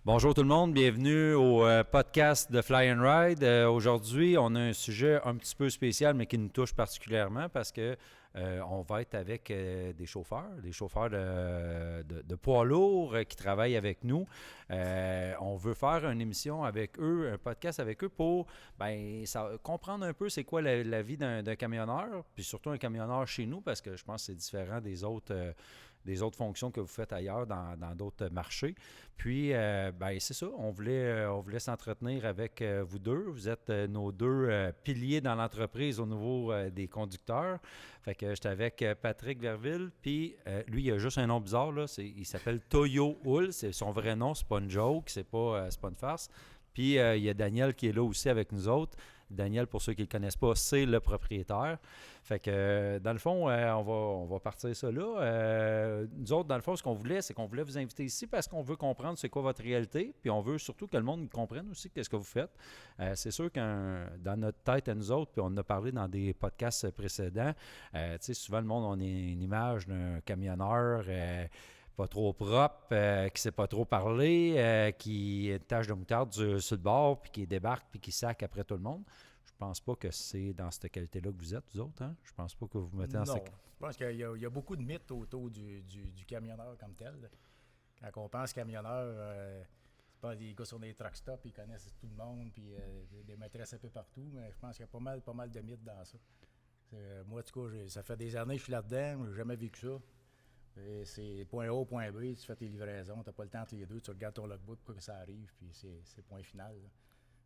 Bonjour tout le monde, bienvenue au podcast de Fly and Ride. Aujourd'hui, on a un sujet un petit peu spécial, mais qui nous touche particulièrement parce que on va être avec des chauffeurs de poids lourds qui travaillent avec nous. On veut faire une émission avec eux, un podcast avec eux pour comprendre un peu c'est quoi la vie d'un camionneur, puis surtout un camionneur chez nous, parce que je pense que c'est différent des autres fonctions que vous faites ailleurs dans d'autres marchés. Puis, c'est ça, on voulait s'entretenir avec vous deux. Vous êtes nos deux piliers dans l'entreprise au niveau des conducteurs. Fait que j'étais avec Patrick Verville, puis lui, il a juste un nom bizarre, là. Il s'appelle Toyo Hull, c'est son vrai nom, c'est pas une joke, c'est pas une farce. Puis il y a Daniel qui est là aussi avec nous autres. Daniel, pour ceux qui ne le connaissent pas, c'est le propriétaire. Fait que, dans le fond, on va partir ça là. Nous autres, dans le fond, ce qu'on voulait, c'est qu'on voulait vous inviter ici parce qu'on veut comprendre c'est quoi votre réalité, puis on veut surtout que le monde comprenne aussi qu'est-ce que vous faites. C'est sûr que dans notre tête à nous autres, puis on en a parlé dans des podcasts précédents, souvent le monde, on a une image d'un camionneur pas trop propre, qui ne sait pas trop parler, qui a une tache de moutarde sur le bord, puis qui débarque, puis qui sac après tout le monde. Je pense pas que c'est dans cette qualité-là que vous êtes, vous autres. Hein? Je pense pas que vous vous mettez dans cette... Non, je pense qu'il y a beaucoup de mythes autour du camionneur comme tel. Quand on pense camionneur, c'est pas des gars sur des truck stops, ils connaissent tout le monde, puis des maîtresses un peu partout, mais je pense qu'il y a pas mal de mythes dans ça. Moi, en tout cas, ça fait des années que je suis là-dedans, j'ai jamais vécu ça. Et c'est point A, point B, tu fais tes livraisons, tu n'as pas le temps entre les deux, tu regardes ton logbook pour que ça arrive, puis c'est point final.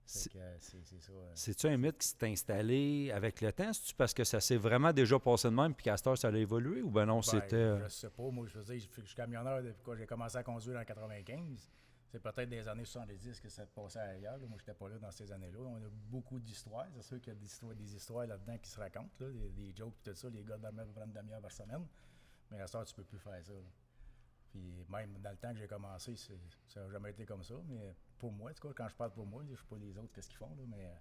C'est ça. C'est-tu un mythe qui s'est installé avec le temps? C'est-tu parce que ça s'est vraiment déjà passé de même, puis qu'à cette heure, ça a évolué, ou ben non, c'était... Je sais pas, moi, je veux dire, je suis camionneur depuis que j'ai commencé à conduire en 95. C'est peut-être des années 70 que ça passait ailleurs. Là. Moi, je n'étais pas là dans ces années-là. On a beaucoup d'histoires. C'est sûr qu'il y a des histoires là-dedans qui se racontent, là, des jokes et tout ça. Les gars dormaient prendre une demi-heure par semaine. Mais à ça, tu peux plus faire ça. Là. Puis même dans le temps que j'ai commencé, ça n'a jamais été comme ça. Mais pour moi, en tout cas, quand je parle pour moi, je ne sais pas les autres qu'est-ce qu'ils font, là, mais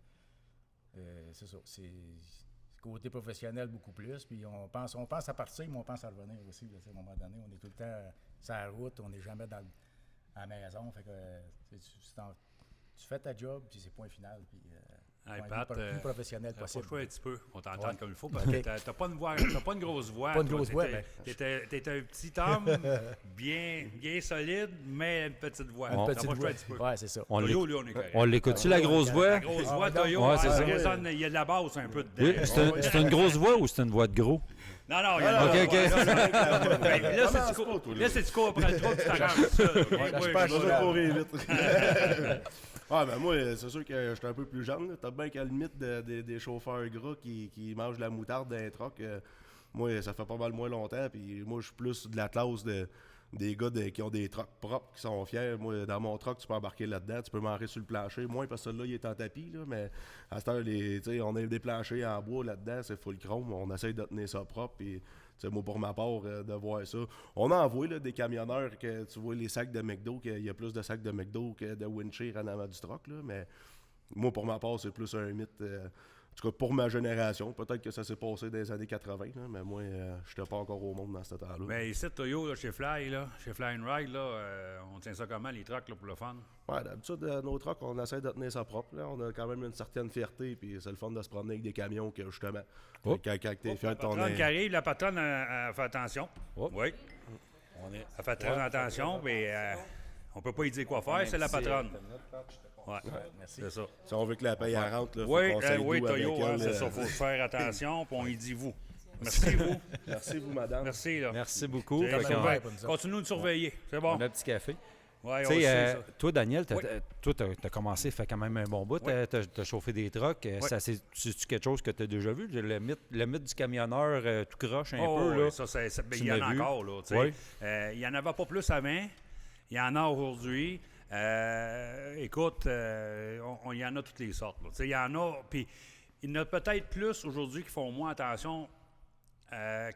c'est ça. C'est côté professionnel beaucoup plus. Puis on pense à partir, mais on pense à revenir aussi. Là, à un moment donné, on est tout le temps sur la route, on n'est jamais à la maison. Fait que tu fais ta job, puis c'est point final. Puis plus professionnel possible. Faut jouer un petit peu, on t'entend comme il faut, parce que t'as pas une grosse voix. Pas une grosse voix, mais... T'es un petit homme, bien solide, mais une petite voix. Une petite voix. Un petit peu. Ouais, c'est ça. Toyo, lui, on est correct. On l'écoute-tu, la grosse voix? La grosse voix, Toyo, ouais, c'est ça. il y a de la basse un peu dedans. Oui, c'est une grosse voix ou c'est une voix de gros? Non, il y a OK. Là, c'est du cours après le trou, tu t'arranges ça. Je pense que je vais courir vite. Moi, c'est sûr que j'étais un peu plus jeune. T'as bien qu'à la limite des chauffeurs gras qui mangent de la moutarde dans les trucks. Moi, ça fait pas mal moins longtemps. Puis moi, je suis plus de la classe des gars qui ont des trucks propres, qui sont fiers. Moi, dans mon truck, tu peux embarquer là-dedans. Tu peux m'arrêter sur le plancher. Moins parce que celui-là, il est en tapis. Là, mais à cette heure, on a des planchers en bois là-dedans. C'est full chrome. On essaye de tenir ça propre. Puis, moi, pour ma part, de voir ça. On en voit là, des camionneurs que tu vois les sacs de McDo, qu'il y a plus de sacs de McDo que de Windshield en avant du truck. Là, mais moi, pour ma part, c'est plus un mythe. En tout cas, pour ma génération. Peut-être que ça s'est passé dans les années 80, là, mais moi, je n'étais pas encore au monde dans ce temps-là. Mais ici, Toyo, là, chez Fly and Ride, là, on tient ça comment, les trucks, là, pour le fun? Ouais, d'habitude, nos trucks, on essaie de tenir ça propre. Là. On a quand même une certaine fierté, puis c'est le fun de se promener avec des camions que, justement, quand t'es fier de ton... La patronne qui arrive, la patronne, elle fait attention. Oui. Elle fait très attention, mais on peut pas y dire quoi faire, c'est la patronne. Ouais, merci. C'est ça. Si on veut que la paye rentre, il faut qu'on s'aille Toyo, avec elle. c'est ça, il faut faire attention, puis on y dit vous. Merci, vous. Merci, vous, madame. Merci, là. Merci beaucoup. Continue de nous surveiller, c'est bon. On a un petit café. Ouais, tu sais, toi, Daniel, t'as commencé, fait quand même un bon bout. T'as chauffé des trucks. C'est-tu quelque chose que t'as déjà vu? Le mythe du camionneur tout croche un peu. Là. Ça, il y en a encore. Là, il n'y en avait pas plus avant. Il y en a aujourd'hui. Écoute, il y en a toutes les sortes. Il y en a. Puis il y en a peut-être plus aujourd'hui qui font moins attention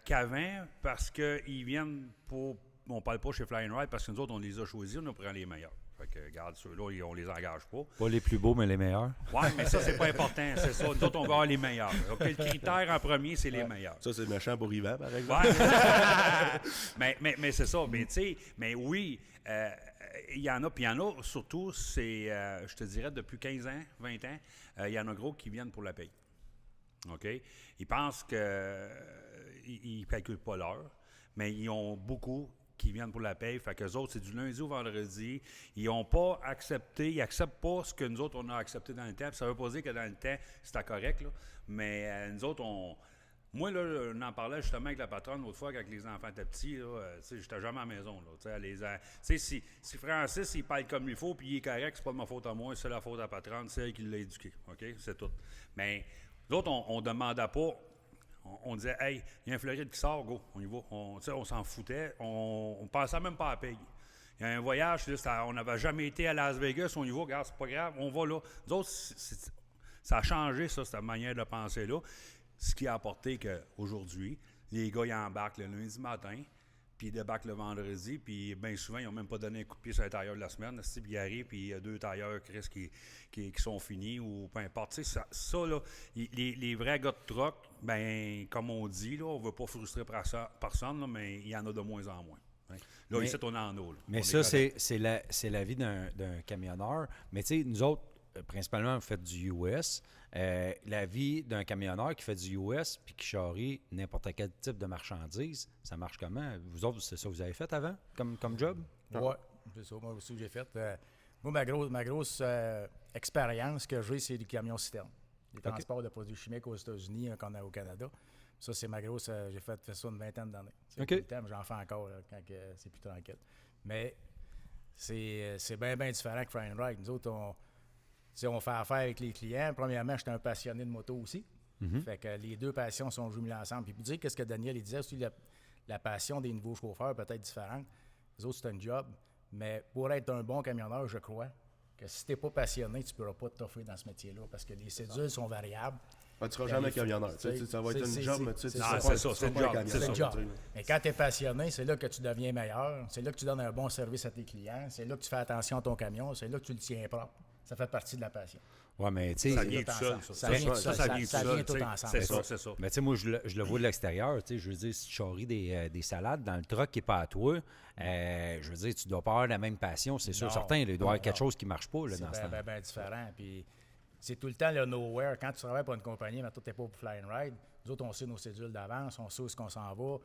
qu'avant parce qu'ils viennent pour on parle pas chez Fly and Ride parce que nous autres, on les a choisis, on prend les meilleurs. Fait que, regarde, ceux-là, on les engage pas. Pas les plus beaux, mais les meilleurs. Oui, mais ça, c'est pas important. C'est ça. Nous autres, on va avoir les meilleurs. OK? Le critère en premier, c'est les meilleurs. Ça, c'est méchant pour Yvan, par exemple. Ouais. mais c'est ça. Mais tu sais, mais oui, il y en a. Puis il y en a, surtout, c'est, je te dirais, depuis 15 ans, 20 ans, il y en a gros qui viennent pour la paye. OK? Ils pensent qu'ils ne calculent pas l'heure, mais ils ont beaucoup qui viennent pour la paye. Fait qu'eux autres, c'est du lundi au vendredi. Ils n'ont pas accepté, ils n'acceptent pas ce que nous autres, on a accepté dans le temps. Puis ça ne veut pas dire que dans le temps, c'était correct, là. Mais nous autres, moi, là, on en parlait justement avec la patronne l'autre fois, quand les enfants étaient petits, là, j'étais jamais à la maison, là. Si Francis, il parle comme il faut, puis il est correct, c'est pas de ma faute à moi, c'est la faute à la patronne, c'est elle qui l'a éduqué, OK? C'est tout. Mais nous autres, on ne demandait pas. On disait, hey, il y a un Floride qui sort, go, on y va. On s'en foutait. On pensait même pas à payer. Il y a un voyage, là, on n'avait jamais été à Las Vegas, on y va, regarde, c'est pas grave, on va là. Nous autres, ça a changé, ça, cette manière de penser-là. Ce qui a apporté qu'aujourd'hui, les gars, ils embarquent le lundi matin, puis ils débarquent le vendredi, puis bien souvent, ils n'ont même pas donné un coup de pied sur les tailleurs de la semaine. Puis ils arrivent, puis il y a 2 tailleurs, Chris, qui sont finis, ou peu importe. Tu sais, ça là, les vrais gars de truck, ben comme on dit, là, on ne veut pas frustrer personne, là, mais il y en a de moins en moins. Hein. Là, ici, on en a. Là. Mais ça, c'est la vie d'un camionneur. Mais tu sais, nous autres, principalement, on fait du US. La vie d'un camionneur qui fait du US puis qui charrie n'importe quel type de marchandise, ça marche comment? Vous autres, c'est ça que vous avez fait avant, comme job? Oui, c'est ça. Moi aussi, j'ai fait. Moi, ma grosse expérience que j'ai, c'est du camion citerne. Les transports de produits chimiques aux États-Unis, au Canada. Ça, c'est ma grosse. J'ai fait ça une vingtaine d'années. OK. J'en fais encore là, quand c'est plus tranquille. Mais c'est bien différent que Fly and Ride. Nous autres, on fait affaire avec les clients. Premièrement, j'étais un passionné de moto aussi. Fait que les deux passions sont jumelées ensemble. Puis pour dire qu'est-ce que Daniel il disait, aussi la passion des nouveaux chauffeurs peut être différente. Les autres, c'est un job. Mais pour être un bon camionneur, je crois que si tu n'es pas passionné, tu ne pourras pas t'offrir dans ce métier-là parce que les cédules sont variables. Tu ne seras jamais camionneur. Ça va être un job, mais tu sais, c'est ça, c'est le job. Mais quand tu es passionné, c'est là que tu deviens meilleur. C'est là que tu donnes un bon service à tes clients. C'est là que tu fais attention à ton camion. C'est là que tu le tiens propre. Ça fait partie de la passion. Oui, mais tu sais. Ça vient tout seul. Ça vient tout ensemble. C'est ça. Mais tu sais, moi, je le vois de l'extérieur. Tu sais, je veux dire, si tu charries des salades dans le truck qui n'est pas à toi, je veux dire, tu dois pas avoir la même passion, c'est sûr, certain. Il doit y avoir quelque chose qui ne marche pas là, dans ce temps. C'est bien différent. Puis c'est tout le temps le nowhere. Quand tu travailles pour une compagnie, mais toi, tu n'es pas pour Fly and Ride, nous autres, on sait nos cédules d'avance, on sait où est-ce qu'on s'en va.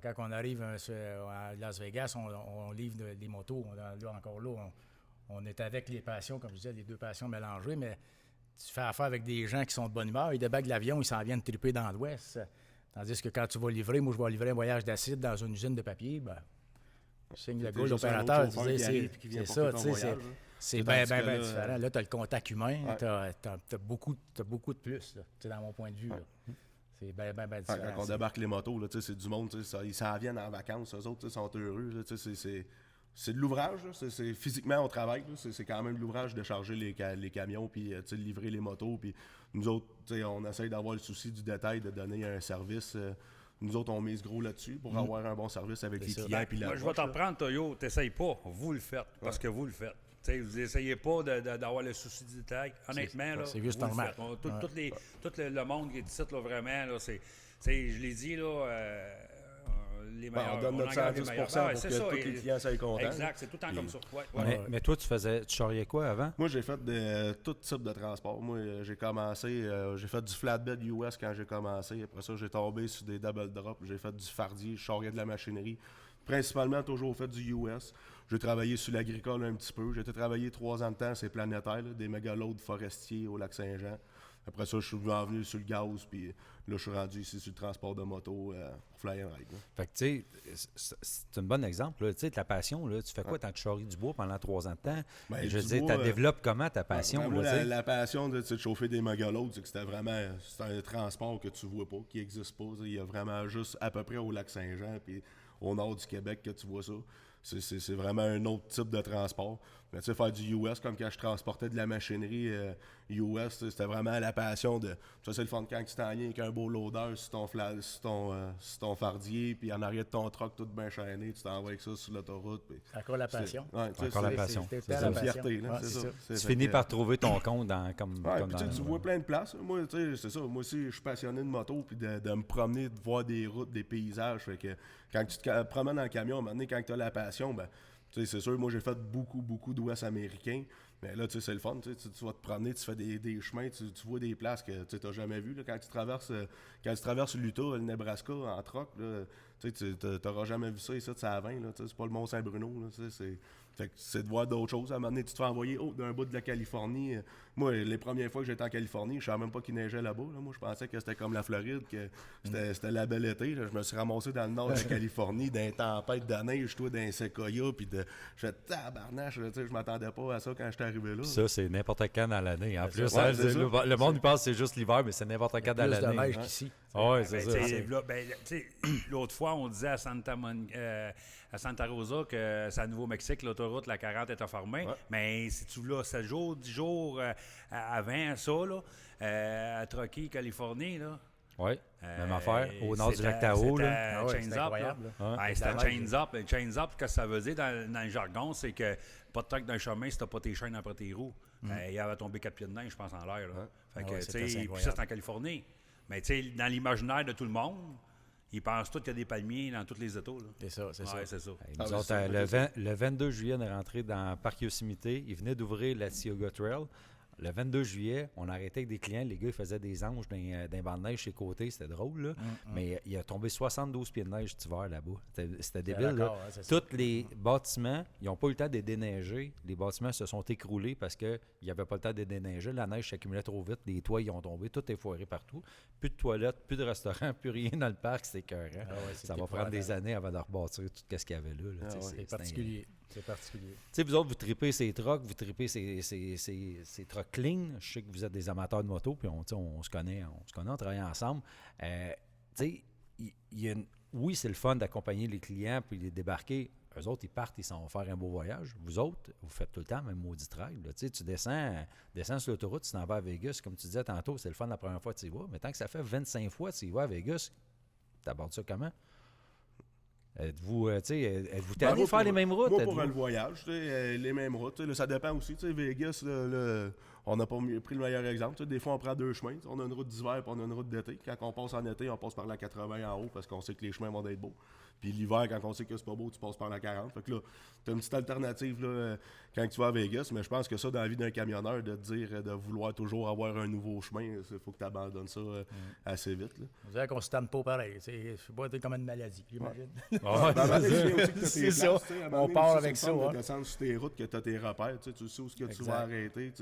Quand on arrive à Las Vegas, on livre des motos. Là, encore là, on est avec les passions, comme je disais, les deux passions mélangées, mais tu fais affaire avec des gens qui sont de bonne humeur. Ils débarquent de l'avion, ils s'en viennent triper dans l'Ouest. Tandis que quand tu vas livrer, moi, je vais livrer un voyage d'acide dans une usine de papier, ben, je signe le gars, l'opérateur, c'est ça, tu sais, c'est bien différent. Là, tu as le contact humain, tu as beaucoup de plus, là, dans mon point de vue. Là. C'est bien différent. Quand on débarque les motos, là, c'est du monde, ils s'en viennent en vacances, eux autres sont heureux. Là, c'est de l'ouvrage, physiquement on travaille, c'est quand même de l'ouvrage de charger les camions puis livrer les motos. Puis nous autres, on essaye d'avoir le souci du détail, de donner un service. Nous autres, on mise gros là-dessus pour avoir un bon service avec les clients. Puis moi, je vais t'en prendre, Toyo, t'essayes pas, vous le faites, parce que vous le faites. T'sais, vous n'essayez pas d'avoir le souci du détail. Honnêtement, là, c'est juste normal. Tout le monde qui est ici, là, vraiment, là, je l'ai dit, là, les meilleurs. On donne notre 110% pour que tous les clients soient contents. Exact, c'est tout le temps comme ça. Mais toi, tu charriais quoi avant? Moi, j'ai fait tout type de transport. Moi, j'ai fait du flatbed US quand j'ai commencé. Après ça, j'ai tombé sur des double drops. J'ai fait du fardier, je charriais de la machinerie. Principalement, toujours fait du US. J'ai travaillé sur l'agricole un petit peu. J'ai travaillé 3 ans de temps, c'est planétaire, là, des mégalodes forestiers au Lac-Saint-Jean. Après ça, je suis revenu sur le gaz, puis là, je suis rendu ici sur le transport de moto pour Fly and Ride. Là. Fait que, tu sais, c'est un bon exemple. Tu sais, ta passion, là, tu fais quoi quand tu charries du bois pendant 3 ans de temps? Je veux dire, tu développes comment ta passion? Moi, la passion de chauffer des mégalodes, c'est que c'est un transport que tu vois pas, qui n'existe pas. Il y a vraiment juste à peu près au Lac-Saint-Jean, puis au nord du Québec que tu vois ça. c'est vraiment un autre type de transport. Mais tu sais, faire du US, comme quand je transportais de la machinerie US, c'était vraiment la passion de... Ça, c'est le fun quand tu t'en viens avec un beau loader sur ton fardier, puis en arrière de ton truck tout bien chaîné, tu t'envoies avec ça sur l'autoroute. C'est encore la passion. C'est encore la passion. C'est une fierté, là, c'est ça. Tu finis par trouver ton compte comme tu vois plein de places. Moi, tu sais, c'est ça. Moi aussi, je suis passionné de moto, puis de me promener, de voir des routes, des paysages. Fait que quand tu te promènes dans le camion, à un moment donné, quand tu as la passion, ben, tu sais, c'est sûr, moi, j'ai fait beaucoup d'Ouest américain. Mais là, tu sais, c'est le fun. Tu vas te promener, tu fais des chemins, tu vois des places que tu n'as jamais vues. Là. Quand tu traverses l'Utah, le Nebraska en truck, tu n'auras jamais vu ça ici, ça à 20. C'est pas le Mont-Saint-Bruno. C'est de voir d'autres choses. À un moment donné, tu te fais envoyer d'un bout de la Californie. Moi, les premières fois que j'étais en Californie, je ne savais même pas qu'il neigeait là-bas. Là. Moi, je pensais que c'était comme la Floride, que c'était la belle été. Là. Je me suis ramassé dans le nord de la Californie, dans les tempêtes de neige, toi, dans les séquoias, puis je fais tabarnache. Je m'attendais pas à ça quand j'étais arrivé là. Ça, c'est n'importe quand dans l'année. En plus, le monde il pense que c'est juste l'hiver, mais c'est n'importe quand dans l'année. Plus de neige qu'ici. Oui, c'est ça. L'autre fois, on disait à Santa Rosa que c'est à Nouveau-Mexique, l'autoroute, la 40 est fermée. Ouais. Mais si tu l'as 7 jours, 10 jours avant ça, là, à Truckee, Californie, là. Oui, même affaire. Au nord du lac Tahoe. C'était incroyable. C'était Chains Up. Chains Up, ce que ça veut dire dans le jargon, c'est que pas de truck d'un chemin si t'as pas tes chaînes après tes roues. Il avait tombé 4 pieds de neige, je pense, en l'air. Fait que, puis ça, c'est en Californie. Mais dans l'imaginaire de tout le monde, ils pensent tous qu'il y a des palmiers dans tous les États. C'est ça. C'est ça. Nous autres, le 22 juillet, on est rentré dans Parc Yosemite. Ils venaient d'ouvrir la Tioga Trail. Le 22 juillet, on a arrêté avec des clients. Les gars, ils faisaient des anges dans bancs de neige chez côté. C'était drôle, là. Mais il a tombé 72 pieds de neige cet hiver là-bas. C'était débile, là. Tous les bâtiments, ils n'ont pas eu le temps de déneiger. Les bâtiments se sont écroulés parce qu'ils n'avaient pas le temps de déneiger. La neige s'accumulait trop vite. Les toits, ils ont tombé. Tout est foiré partout. Plus de toilettes, plus de restaurants, plus rien dans le parc. C'est écœurant. Ça va prendre des années avant de rebâtir tout ce qu'il y avait là. C'est particulier. C'est particulier. Tu sais, vous autres, vous tripez ces trucks, vous tripez ces trucks clean. Je sais que vous êtes des amateurs de moto, puis on se connaît, on travaille ensemble. Tu sais, oui, c'est le fun d'accompagner les clients puis les débarquer. Eux autres, ils partent, ils s'en vont faire un beau voyage. Vous autres, vous faites tout le temps même maudit trail. Tu descends sur l'autoroute, tu t'en vas à Vegas. Comme tu disais tantôt, c'est le fun la première fois que tu y vas. Mais tant que ça fait 25 fois que tu y vas à Vegas, tu abordes ça comment? Êtes-vous tanné de faire les mêmes routes? Moi, pour le voyage, les mêmes routes. Là, ça dépend aussi. Vegas, on n'a pas pris le meilleur exemple. Des fois, on prend 2 chemins. On a une route d'hiver et on a une route d'été. Quand on passe en été, on passe par la 80 en haut parce qu'on sait que les chemins vont être beaux. Puis l'hiver, quand on sait que c'est pas beau, tu passes par la 40. Fait que là, tu as une petite alternative là, quand tu vas à Vegas. Mais je pense que ça, dans la vie d'un camionneur, de te dire de vouloir toujours avoir un nouveau chemin, il faut que tu abandonnes ça assez vite. Là. Vous savez qu'on se tanne pas pareil. C'est pas comme une maladie, j'imagine. C'est ça. On part avec ça. De descendre sur tes routes, que tu as tes repères. Tu sais où ce que tu vas arrêter.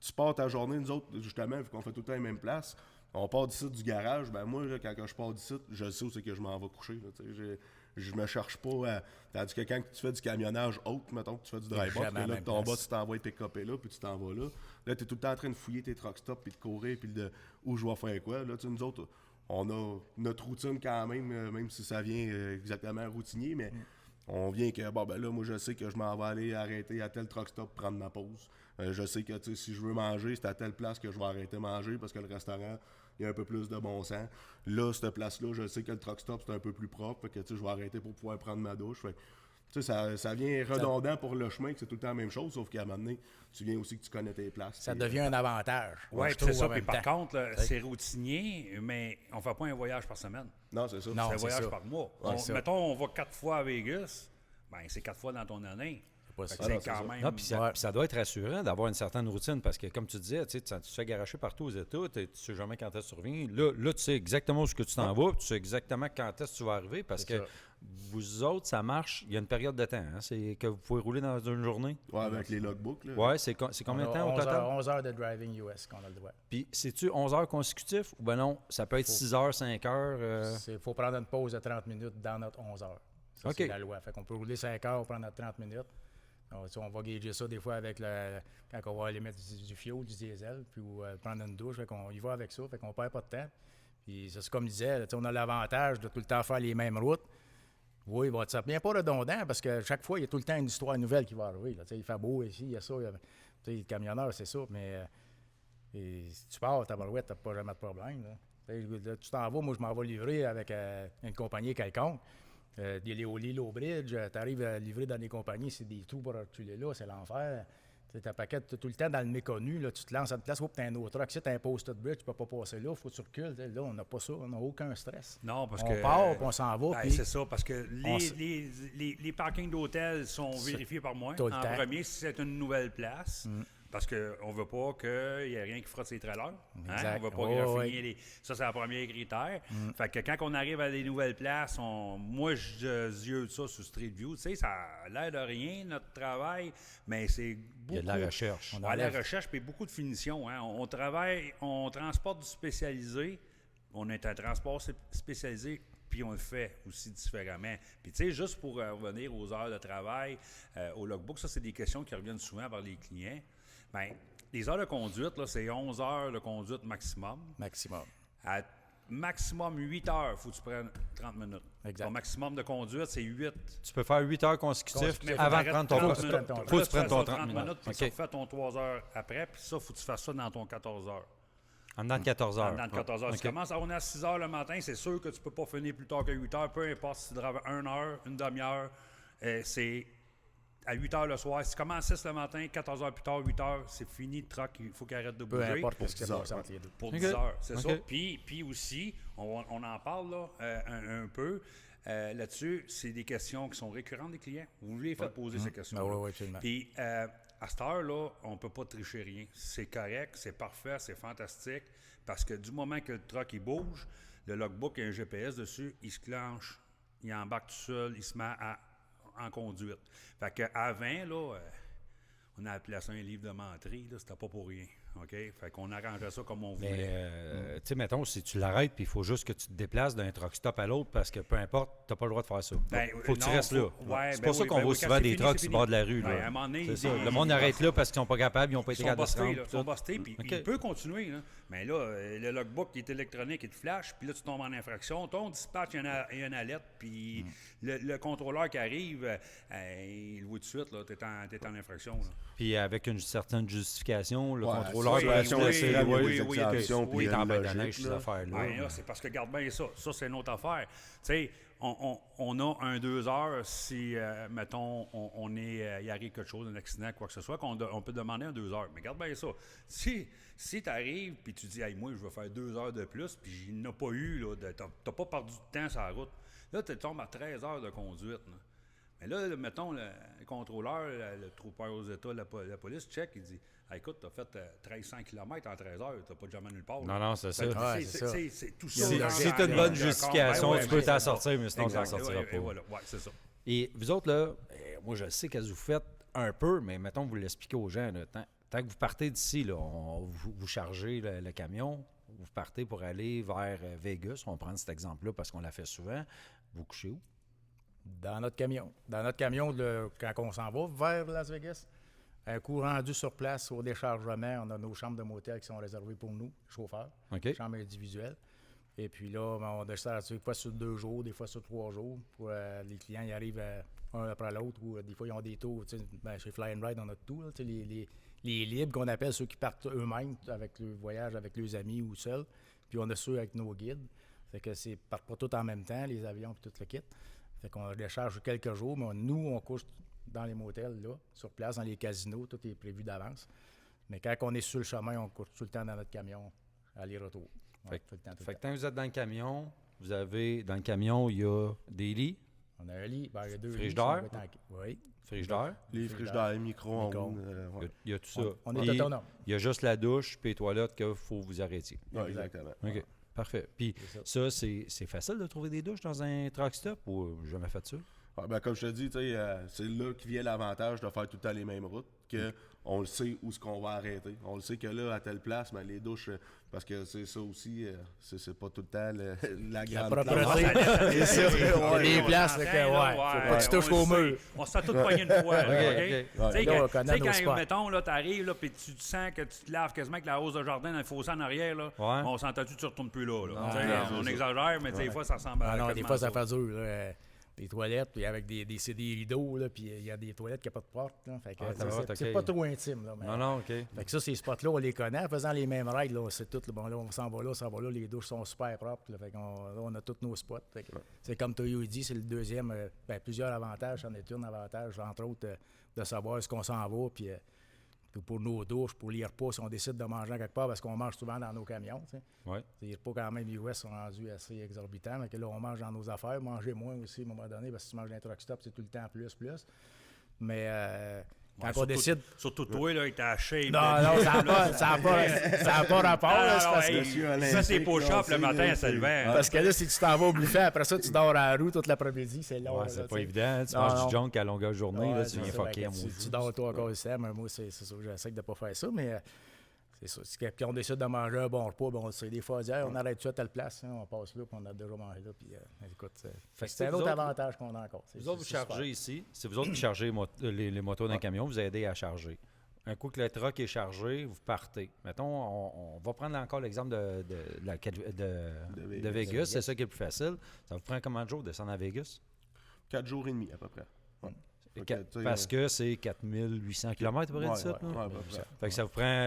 Tu pars ta journée, nous autres, justement, vu qu'on fait tout le temps à la même place. On part d'ici du garage, ben moi, là, quand je pars d'ici, je sais où c'est que je m'en vais coucher. Là, je me cherche pas. Tandis que quand tu fais du camionnage haute, mettons que tu fais du dry box, là, ton bas, tu t'envoies tes copés là, puis tu t'en vas là. Là, tu es tout le temps en train de fouiller tes truck stops, puis de courir, puis de où je vais faire quoi. Là, nous autres, on a notre routine quand même si ça vient exactement routinier, mais on vient que, là, moi, je sais que je m'en vais aller arrêter à tel truck stop, prendre ma pause. Je sais que si je veux manger, c'est à telle place que je vais arrêter manger parce que le restaurant, il y a un peu plus de bon sens. Là, cette place-là, je sais que le truck stop, c'est un peu plus propre. Fait que je vais arrêter pour pouvoir prendre ma douche. Fait, ça vient redondant pour le chemin, que c'est tout le temps la même chose, sauf qu'à un moment donné, tu viens aussi que tu connais tes places. Ça devient un avantage. Oui, c'est ça. Puis par contre, là, c'est routinier, mais on ne fait pas un voyage par semaine. Non, c'est ça. C'est un voyage par mois. Mettons, on va 4 fois à Vegas, ben c'est 4 fois dans ton année. Ça doit être rassurant d'avoir une certaine routine parce que, comme tu disais, tu te fais garocher partout aux États, tu ne sais jamais quand est-ce que tu reviens. Là, tu sais exactement où est-ce que tu t'en vas, tu sais exactement quand est-ce que tu vas arriver parce que vous autres, ça marche, il y a une période de temps. Hein, c'est que vous pouvez rouler dans une journée. Oui, avec les logbooks. Oui, c'est combien de temps au total? 11 heures de driving US qu'on a le droit. Puis, c'est-tu 11 heures consécutives ou ben non, ça peut être 6 heures, 5 heures? Il faut prendre une pause de 30 minutes dans notre 11 heures. Ça, c'est la loi. Fait qu'on peut rouler 5 heures, prendre notre 30 minutes. On va gager ça des fois avec quand on va aller mettre du fioul, du diesel, puis prendre une douche. Fait qu'on y va avec ça, fait qu'on perd pas de temps. Puis c'est comme je disais, on a l'avantage de tout le temps faire les mêmes routes. Oui, bon, ça devient pas redondant parce que chaque fois, il y a tout le temps une histoire nouvelle qui va arriver. Là. Il fait beau ici, il y a ça. Le camionneur, c'est ça. Mais et si tu pars, ta barouette, tu n'as pas jamais de problème. Là, tu t'en vas, moi, je m'en vais livrer avec une compagnie quelconque. Au Lilo Bridge, tu arrives à livrer dans des compagnies, c'est des trous pour reculer là, c'est l'enfer. Tu paquet tout le temps dans le méconnu, là, tu te lances à une place, tu as un autre truck, si tu as un post-it bridge, tu peux pas passer là, il faut que tu recules. Là, on n'a pas ça, on n'a aucun stress. Non, parce on que. part, puis on s'en va. C'est ça, parce que les parkings d'hôtels sont vérifiés par moi. En premier, si c'est une nouvelle place. Parce qu'on ne veut pas qu'il y ait rien qui frotte ses trailers. On ne veut pas graffiner les... Ça, c'est le premier critère. Fait que quand on arrive à des nouvelles places, moi, je zieute ça sur Street View. Tu sais, ça a l'air de rien, notre travail, mais c'est beaucoup... Il y a de la recherche. On a de la recherche, puis beaucoup de finition. Hein. On transporte du spécialisé. On est un transport spécialisé, puis on le fait aussi différemment. Puis tu sais, juste pour revenir aux heures de travail, au logbook, ça, c'est des questions qui reviennent souvent par les clients. Bien, les heures de conduite, là, c'est 11 heures de conduite maximum. Maximum. À maximum 8 heures, il faut que tu prennes 30 minutes. Exact. Ton maximum de conduite, c'est 8. Tu peux faire 8 heures consécutives avant de prendre ton 30 minutes. Il faut que tu prennes ton 30 minutes. Puis tu refais ton 3 heures après, puis ça, il faut que tu fasses ça dans ton 14 heures. En dedans de 14 heures. En dedans de 14 heures. Tu commences à 6 heures le matin, c'est sûr que tu ne peux pas finir plus tard que 8 heures, peu importe si tu travailles 1 heure, une demi-heure. C'est à 8 heures le soir. Si tu commences à 6 le matin, 14 heures plus tard, 8 heures, c'est fini, le truck, il faut qu'il arrête de bouger. Peu importe pour ce qui s'est passé entre les deux. Pour 10 heures, c'est ça. Puis aussi, on en parle là, un peu. Là-dessus, c'est des questions qui sont récurrentes des clients. Vous les faites poser ces questions. Oui, absolument. Puis à cette heure-là, on ne peut pas tricher rien. C'est correct, c'est parfait, c'est fantastique. Parce que du moment que le truck il bouge, le logbook a un GPS dessus, il se clenche, il embarque tout seul, il se met en conduite. Fait qu'avant, là, on a appelé ça un livre de menterie, là, c'était pas pour rien. OK? Fait qu'on arrangeait ça comme on voulait. Mais, tu sais, mettons, si tu l'arrêtes, puis il faut juste que tu te déplaces d'un truck stop à l'autre, parce que peu importe, tu n'as pas le droit de faire ça. Faut que tu restes là. C'est pour ça qu'on voit souvent des trucks sur le bord de la rue. Là. À un moment donné, c'est ça. Le monde arrête là parce qu'ils sont pas capables, ils n'ont pas été capables de se rendre. Ils sont bustés, puis il peut continuer. Là. Mais là, le logbook qui est électronique, il te flash, puis là, tu tombes en infraction. Ton dispatch, il y a une alerte, puis le contrôleur qui arrive, il le voit tout de suite, tu es en infraction. Là. Puis avec une certaine justification, le contrôleur peut laisser oui, il t'embête de neige, ces affaires-là. C'est parce que, garde bien ça. Ça, c'est une autre affaire. Tu sais, on a 2 heures si, mettons, il arrive quelque chose, un accident, quoi que ce soit, on peut demander 2 heures. Mais garde bien ça. Si tu arrives puis tu dis, hey, moi, je veux faire 2 heures de plus, puis il n'a pas eu, tu n'as pas perdu de temps sur la route. Là, tu tombes à 13 heures de conduite. Là. Mais là, mettons, le contrôleur, le trooper aux États, la police check, il dit, hey, écoute, tu as fait 1300 km en 13 heures, tu n'as pas jamais nulle part. Non, c'est ça. C'est tout ça. Si tu as une bonne justification, tu peux t'en sortir, mais sinon, tu n'en sortiras pas. Voilà, c'est ça. Et vous autres, là, moi, je sais que vous faites un peu, mais mettons, vous l'expliquez aux gens. Là, tant que vous partez d'ici, là, vous chargez le camion, vous partez pour aller vers Vegas. On va prendre cet exemple-là parce qu'on l'a fait souvent. Vous couchez où? Dans notre camion. Quand on s'en va vers Las Vegas, un coup rendu sur place au déchargement, on a nos chambres de motel qui sont réservées pour nous, chauffeurs, chambres individuelles. Et puis là, on décharge des fois sur 2 jours, des fois sur 3 jours. Pour, les clients ils arrivent un après l'autre ou des fois ils ont des tours. Chez Fly and Ride, on a tout. Là, les libres qu'on appelle ceux qui partent eux-mêmes avec le voyage avec leurs amis ou seuls. Puis on a ceux avec nos guides. Fait que c'est partent pas tout en même temps, les avions et tout le kit. Fait qu'on décharge quelques jours, mais nous, on couche dans les motels, là, sur place, dans les casinos, tout est prévu d'avance. Mais quand on est sur le chemin, on couche tout le temps dans notre camion, aller-retour. Fait que quand vous êtes dans le camion, dans le camion, il y a des lits. On a un lit, il y a 2 frigidaires. Oui. Frigidaires. Les frigidaires, micro-ondes. Il y a tout ça. On est autonome. Il y a juste la douche puis les toilettes qu'il faut vous arrêter. Oui, exactement. OK. Parfait. Puis ça, c'est facile de trouver des douches dans un truck stop ou jamais fait ça? Comme je te dis, c'est là qui vient l'avantage de faire tout le temps les mêmes routes, qu'on le sait où est-ce qu'on va arrêter. On le sait que là, à telle place, mais les douches, parce que c'est ça aussi, c'est pas tout le temps la grande propreté. Les places, faut pas que tu touches au mur. On s'est tous pognés une fois. Tu sais, quand, mettons, là, t'arrives, puis tu sens que tu te laves quasiment avec la hausse de jardin dans le fossé en arrière, là, on s'entend-tu, tu retournes plus là. On exagère, mais des fois, ça ressemble à... Non, des fois, ça fait dur. des toilettes, puis avec des rideaux, là, puis il y a des toilettes qui n'ont pas de porte. Là, fait que, c'est ok. pas trop intime. Là, mais, Non, OK. Fait que ça, ces spots-là, on les connaît. En faisant les mêmes règles, là, c'est tout. Bon, là, on s'en va là, les douches sont super propres. Là, fait qu'on là, on a tous nos spots. Fait que, c'est comme Toyo dit, c'est le deuxième. Plusieurs avantages, c'en est un avantage, entre autres, de savoir ce qu'on s'en va, puis pour nos douches, pour les repas, si on décide de manger quelque part, parce qu'on mange souvent dans nos camions. Ouais. Les repas, quand même, US sont rendus assez exorbitants. Mais que là, on mange dans nos affaires. Manger moins aussi, à un moment donné, parce que si tu manges dans un truck stop, c'est tout le temps plus. Mais quand on décide. Surtout toi, là, il t'a shape. Non, ça n'a pas rapport. là, c'est parce que- Ça, c'est push-up le matin à se lever. Parce que là, si tu t'en vas au buffet, après ça, tu dors à la roue toute l'après-midi, c'est long. Ouais, là, c'est tu pas sais. évident. Tu Non, manges non. du junk à longueur de journée, Ouais, là, c'est tu viens ça, fucker à tu maudit. dors toi encore aussi, mais moi, c'est ça, j'essaie de ne pas faire ça, mais c'est ça. Puis on décide de manger un bon repas, bon, c'est des fois, on dit, hey, on arrête ça à telle place, hein, on passe là, puis on a déjà mangé là, puis écoute, c'est un vous autre autres, avantage qu'on a encore. Vous autres, vous chargez ici. C'est vous autres qui chargez les motos d'un camion, vous aidez à charger. Un coup que le truck est chargé, vous partez. Mettons, on va prendre encore l'exemple de Vegas. C'est ça qui est le plus facile. Ça vous prend combien de jours de descendre à Vegas? 4 jours et demi, à peu près. Ouais. Parce que c'est 4800 km à peu près de ça. Ouais, à peu près. Fait que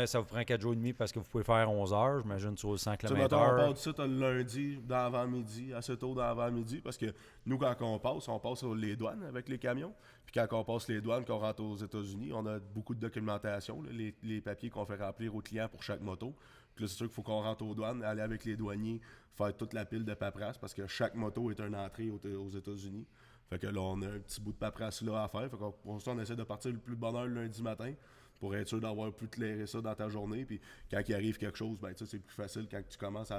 ça vous prend 4 jours et demi parce que vous pouvez faire 11 heures, j'imagine, sur 100 Tu sais, km/h. mettons, on part d'ici le lundi, dans l'avant-midi, assez tôt dans l'avant-midi, parce que nous, quand on passe sur les douanes avec les camions. Puis quand on passe les douanes, qu'on rentre aux États-Unis, on a beaucoup de documentation, là, les papiers qu'on fait remplir aux clients pour chaque moto. Puis là, c'est sûr qu'il faut qu'on rentre aux douanes, aller avec les douaniers, faire toute la pile de paperasse, parce que chaque moto est une entrée aux États-Unis. Fait que là, on a un petit bout de paperasse là à faire. Fait qu'on pour ça, on essaie de partir le plus de bonne heure le lundi matin pour être sûr d'avoir pu clairer ça dans ta journée. Puis quand il arrive quelque chose, ben, c'est plus facile quand tu commences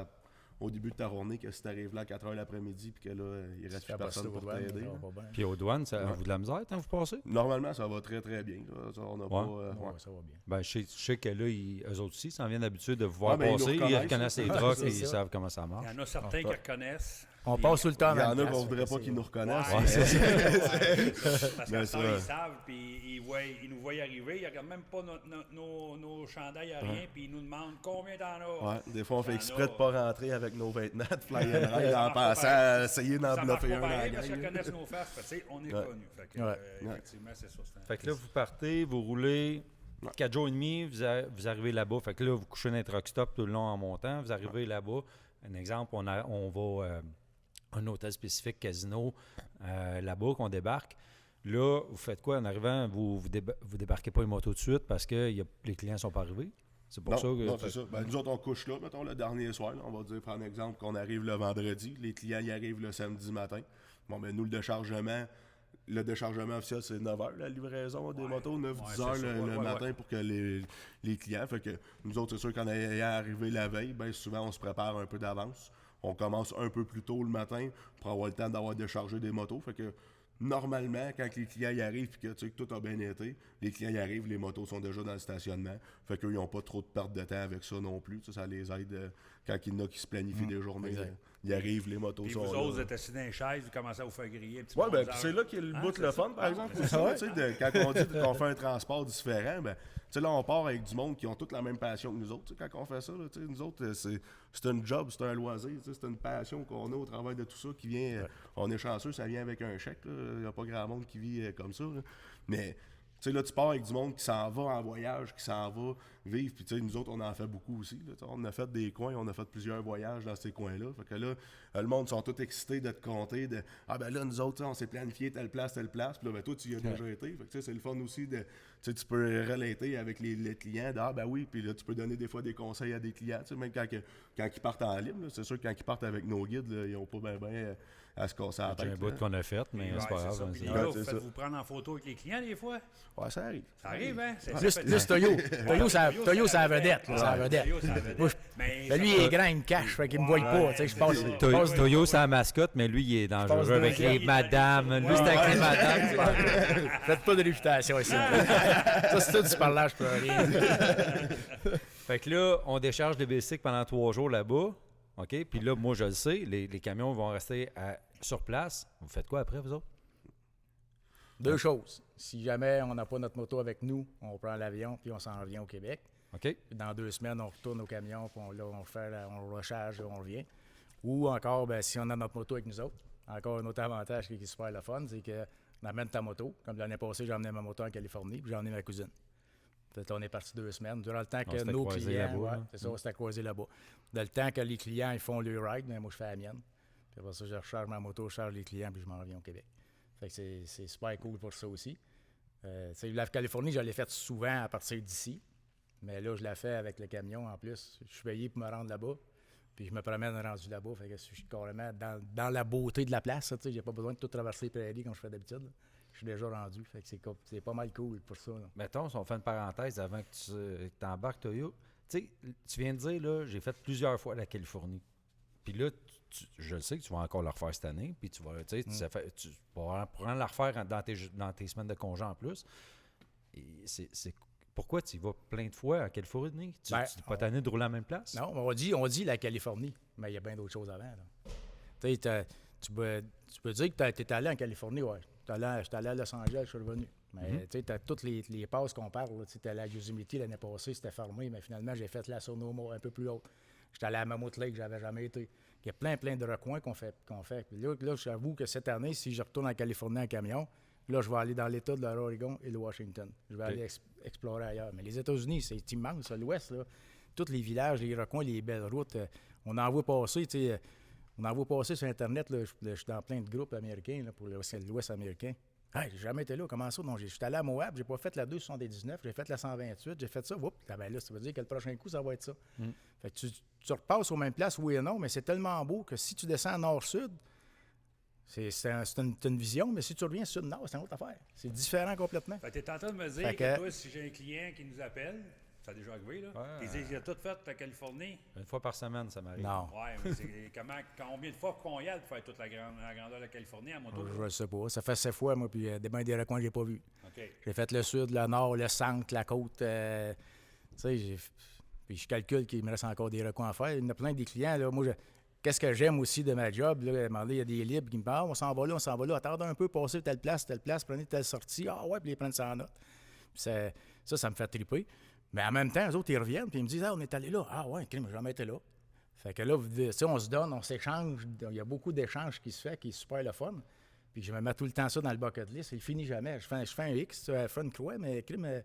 au début de ta journée que si tu arrives là à 4 h l'après-midi puis que là, il reste plus personne pour t'aider. Puis aux douanes, ça vous de la misère quand vous passez? Normalement, ça va très très bien. Là. Ça, on n'a pas. Ça va bien. Ben, je sais que là, eux autres aussi s'en viennent d'habitude de vous voir ben, passer. Ils reconnaissent les trucks c'est et ils ça. savent comment ça marche. Il y en a certains qui reconnaissent. On passe tout le temps Il y en dans a le qu'on voudrait pas qu'ils nous reconnaissent. Ouais, c'est Parce Ben, que ça. ils savent, puis ils nous voient arriver, ils regardent même pas nos chandails à rien, puis ils nous demandent combien t'en as. Ouais, des fois, on fait T'en exprès as. de pas rentrer avec nos vêtements de fly and ride en pensant à essayer d'en Ça marche bluffer pas un dans la pareil parce qu'ils gang. connaissent nos faces. Fait que, tu sais, on est Ouais. connus. Fait que, Ouais. effectivement, c'est ça. Fait que là, vous partez, vous roulez 4 jours et demi, vous arrivez là-bas. Fait que là, vous couchez dans un truck stop tout le long en montant. Vous arrivez là-bas. Un exemple, on va un hôtel spécifique, casino, là-bas, qu'on débarque. Là, vous faites quoi en arrivant? Vous débarquez pas une moto tout de suite parce que les clients sont pas arrivés? C'est pour ça que... Non, c'est ça. Ben, nous autres, on couche là, mettons, le dernier soir. Là, on va dire, prendre exemple, qu'on arrive le vendredi. Les clients y arrivent le samedi matin. Bon, ben nous, le déchargement officiel, c'est 9 h, la livraison des motos, 9-10 heures c'est ça. le Ouais, matin pour que les clients. Fait que nous autres, c'est sûr qu'en ayant arrivé la veille, ben souvent, on se prépare un peu d'avance. On commence un peu plus tôt le matin pour avoir le temps d'avoir déchargé des motos. Fait que normalement, quand les clients y arrivent et que, tu sais, que tout a bien été, les clients y arrivent, les motos sont déjà dans le stationnement. Fait qu'eux, ils n'ont pas trop de perte de temps avec ça non plus. Ça les aide quand il y en a qui se planifient des journées. exact. Ils arrivent, les motos Puis sont vous là. autres, vous êtes assis dans les chaises, vous commencez à vous faire griller un petit Ouais, peu. ben, puis c'est là qu'il y a le bout c'est le ça. fun, par exemple. aussi, ouais. tu sais, quand on dit qu'on fait un transport différent, ben, tu sais, là, on part avec du monde qui ont toute la même passion que nous autres. Tu sais, quand on fait ça, là, tu sais, nous autres, c'est un job, c'est un loisir, tu sais, c'est une passion qu'on a au travail de tout ça qui vient. On est chanceux, ça vient avec un chèque. Il n'y a pas grand monde qui vit comme ça. Là. Mais. Tu sais, là, tu pars avec du monde qui s'en va en voyage, qui s'en va vivre. Puis, tu sais, nous autres, on en fait beaucoup aussi. Là. On a fait des coins, on a fait plusieurs voyages dans ces coins-là. Fait que là, le monde sont tous excités de te compter. Ah, ben là, nous autres, on s'est planifié telle place. Puis là, ben toi, tu y as déjà été. Fait que, tu sais, c'est le fun aussi de. Tu sais, tu peux relater avec les clients. Ah, ben oui. Puis là, tu peux donner des fois des conseils à des clients. Tu sais, même quand ils partent en libre, là, c'est sûr que quand ils partent avec nos guides, là, ils n'ont pas bien à se casser la C'est tête. un bout qu'on a fait, mais c'est pas grave. ça. hein, Puis c'est- là, c'est vous ça. faites-vous prendre en photo avec les clients des fois? Ouais, ça arrive. Ça arrive, hein? Plus Toyo. Toyo, c'est la vedette. là, c'est la vedette. Toyo, c'est la vedette. Moi, Mais Ben, lui, il est grand, il me cache, fait qu'il me voit pas. Tu sais, je passe. Toyo, c'est la mascotte, mais lui, il est dangereux avec les madames. Lui, c'est avec les madames. Faites pas de réputation ici. Ça, c'est tout du parlage, je peux rien. Fait que là, on décharge les bicycles pendant 3 jours là-bas. OK? Puis là, moi, je le sais, les camions vont rester sur place. Vous faites quoi après, vous autres? Deux choses. Si jamais on n'a pas notre moto avec nous, on prend l'avion puis on s'en revient au Québec. OK? Puis dans 2 semaines, on retourne au camion, puis on recharge, on revient. Ou encore, ben, si on a notre moto avec nous autres, encore un autre avantage qui est super le fun, c'est que on amène ta moto. Comme l'année passée, j'ai emmené ma moto en Californie, puis j'ai emmené ma cousine. Fait on est parti 2 semaines. Durant le temps que nos clients... là-bas, c'est ça, c'était croisé là-bas. Dans le temps que les clients ils font le ride, mais moi, je fais la mienne. Puis après ça, je recharge ma moto, je charge les clients, puis je m'en reviens au Québec. Fait que c'est super cool pour ça aussi. La Californie, je l'ai faite souvent à partir d'ici. Mais là, je la fais avec le camion en plus. Je suis payé pour me rendre là-bas. Puis je me promène rendu là-bas. Fait que je suis carrément dans la beauté de la place. J'ai pas besoin de tout traverser les prairies comme je fais d'habitude. Là. Je suis déjà rendu. Fait que c'est pas mal cool pour ça. Là. Mettons, si on fait une parenthèse avant que tu t'embarques, Toyo. Tu viens de dire, là, j'ai fait plusieurs fois la Californie. Puis là, je le sais que tu vas encore la refaire cette année. Puis tu vas pouvoir la refaire dans tes semaines de congé en plus. Et pourquoi tu y vas plein de fois à Californie? Tu n'es pas tanné de rouler à la même place? Non, on dit la Californie, mais il y a bien d'autres choses avant. Tu peux dire que tu es allé en Californie, ouais. J'étais allé à Los Angeles, je suis revenu. Mais tu as toutes les passes qu'on parle. Tu es allé à Yosemite l'année passée, c'était fermé, mais finalement, j'ai fait la Sonoma un peu plus haute. J'étais allé à Mammoth Lake, j'avais jamais été. Il y a plein de recoins qu'on fait. Puis là, j'avoue que cette année, si je retourne en Californie en camion, là, je vais aller dans l'État de l'Oregon et le Washington. Je vais aller explorer ailleurs. Mais les États-Unis, c'est immense, l'Ouest, là. Tous les villages, les recoins, les belles routes, on en voit passer, tu sais. On en voit passer sur Internet, là, je suis dans plein de groupes américains là, pour l'Ouest américain. Hey, j'ai jamais été là, comment ça? Non, je suis allé à Moab, j'ai pas fait la 279, j'ai fait la 128, j'ai fait ça, là, ça veut dire que le prochain coup, ça va être ça. Fait que tu repasses aux mêmes places, oui et non, mais c'est tellement beau que si tu descends nord-sud, c'est une vision, mais si tu reviens sud-nord, c'est une autre affaire. C'est différent complètement. Tu es en train de me dire que toi, si j'ai un client qui nous appelle, ça a déjà arrivé, là, il dit il a tout fait la Californie. Une fois par semaine, ça m'arrive. Non. Oui, mais c'est combien de fois qu'on y a pour faire toute la grandeur de la Californie à moto? Je ne sais pas. Ça fait 7 fois, moi, puis des recoins que je n'ai pas vus. Okay. J'ai fait le sud, le nord, le centre, la côte. Tu sais, puis je calcule qu'il me reste encore des recoins à faire. Il y en a plein des clients. Là, moi, qu'est-ce que j'aime aussi de ma job? Là, à un moment donné, il y a des libres qui me parlent, on s'en va là. Attendez un peu, passez telle place, prenez telle sortie. Ah ouais, puis ils prennent ça en note. Puis ça me fait triper. Mais en même temps, eux autres, ils reviennent, puis ils me disent « Ah, on est allé là. » Ah ouais, crime, j'ai jamais été là. Fait que là, on se donne, on s'échange. Il y a beaucoup d'échanges qui se fait, qui est super le fun. Puis je me mets tout le temps ça dans le bucket list. Il finit jamais. Je fais un X, je fais une croix, mais crime,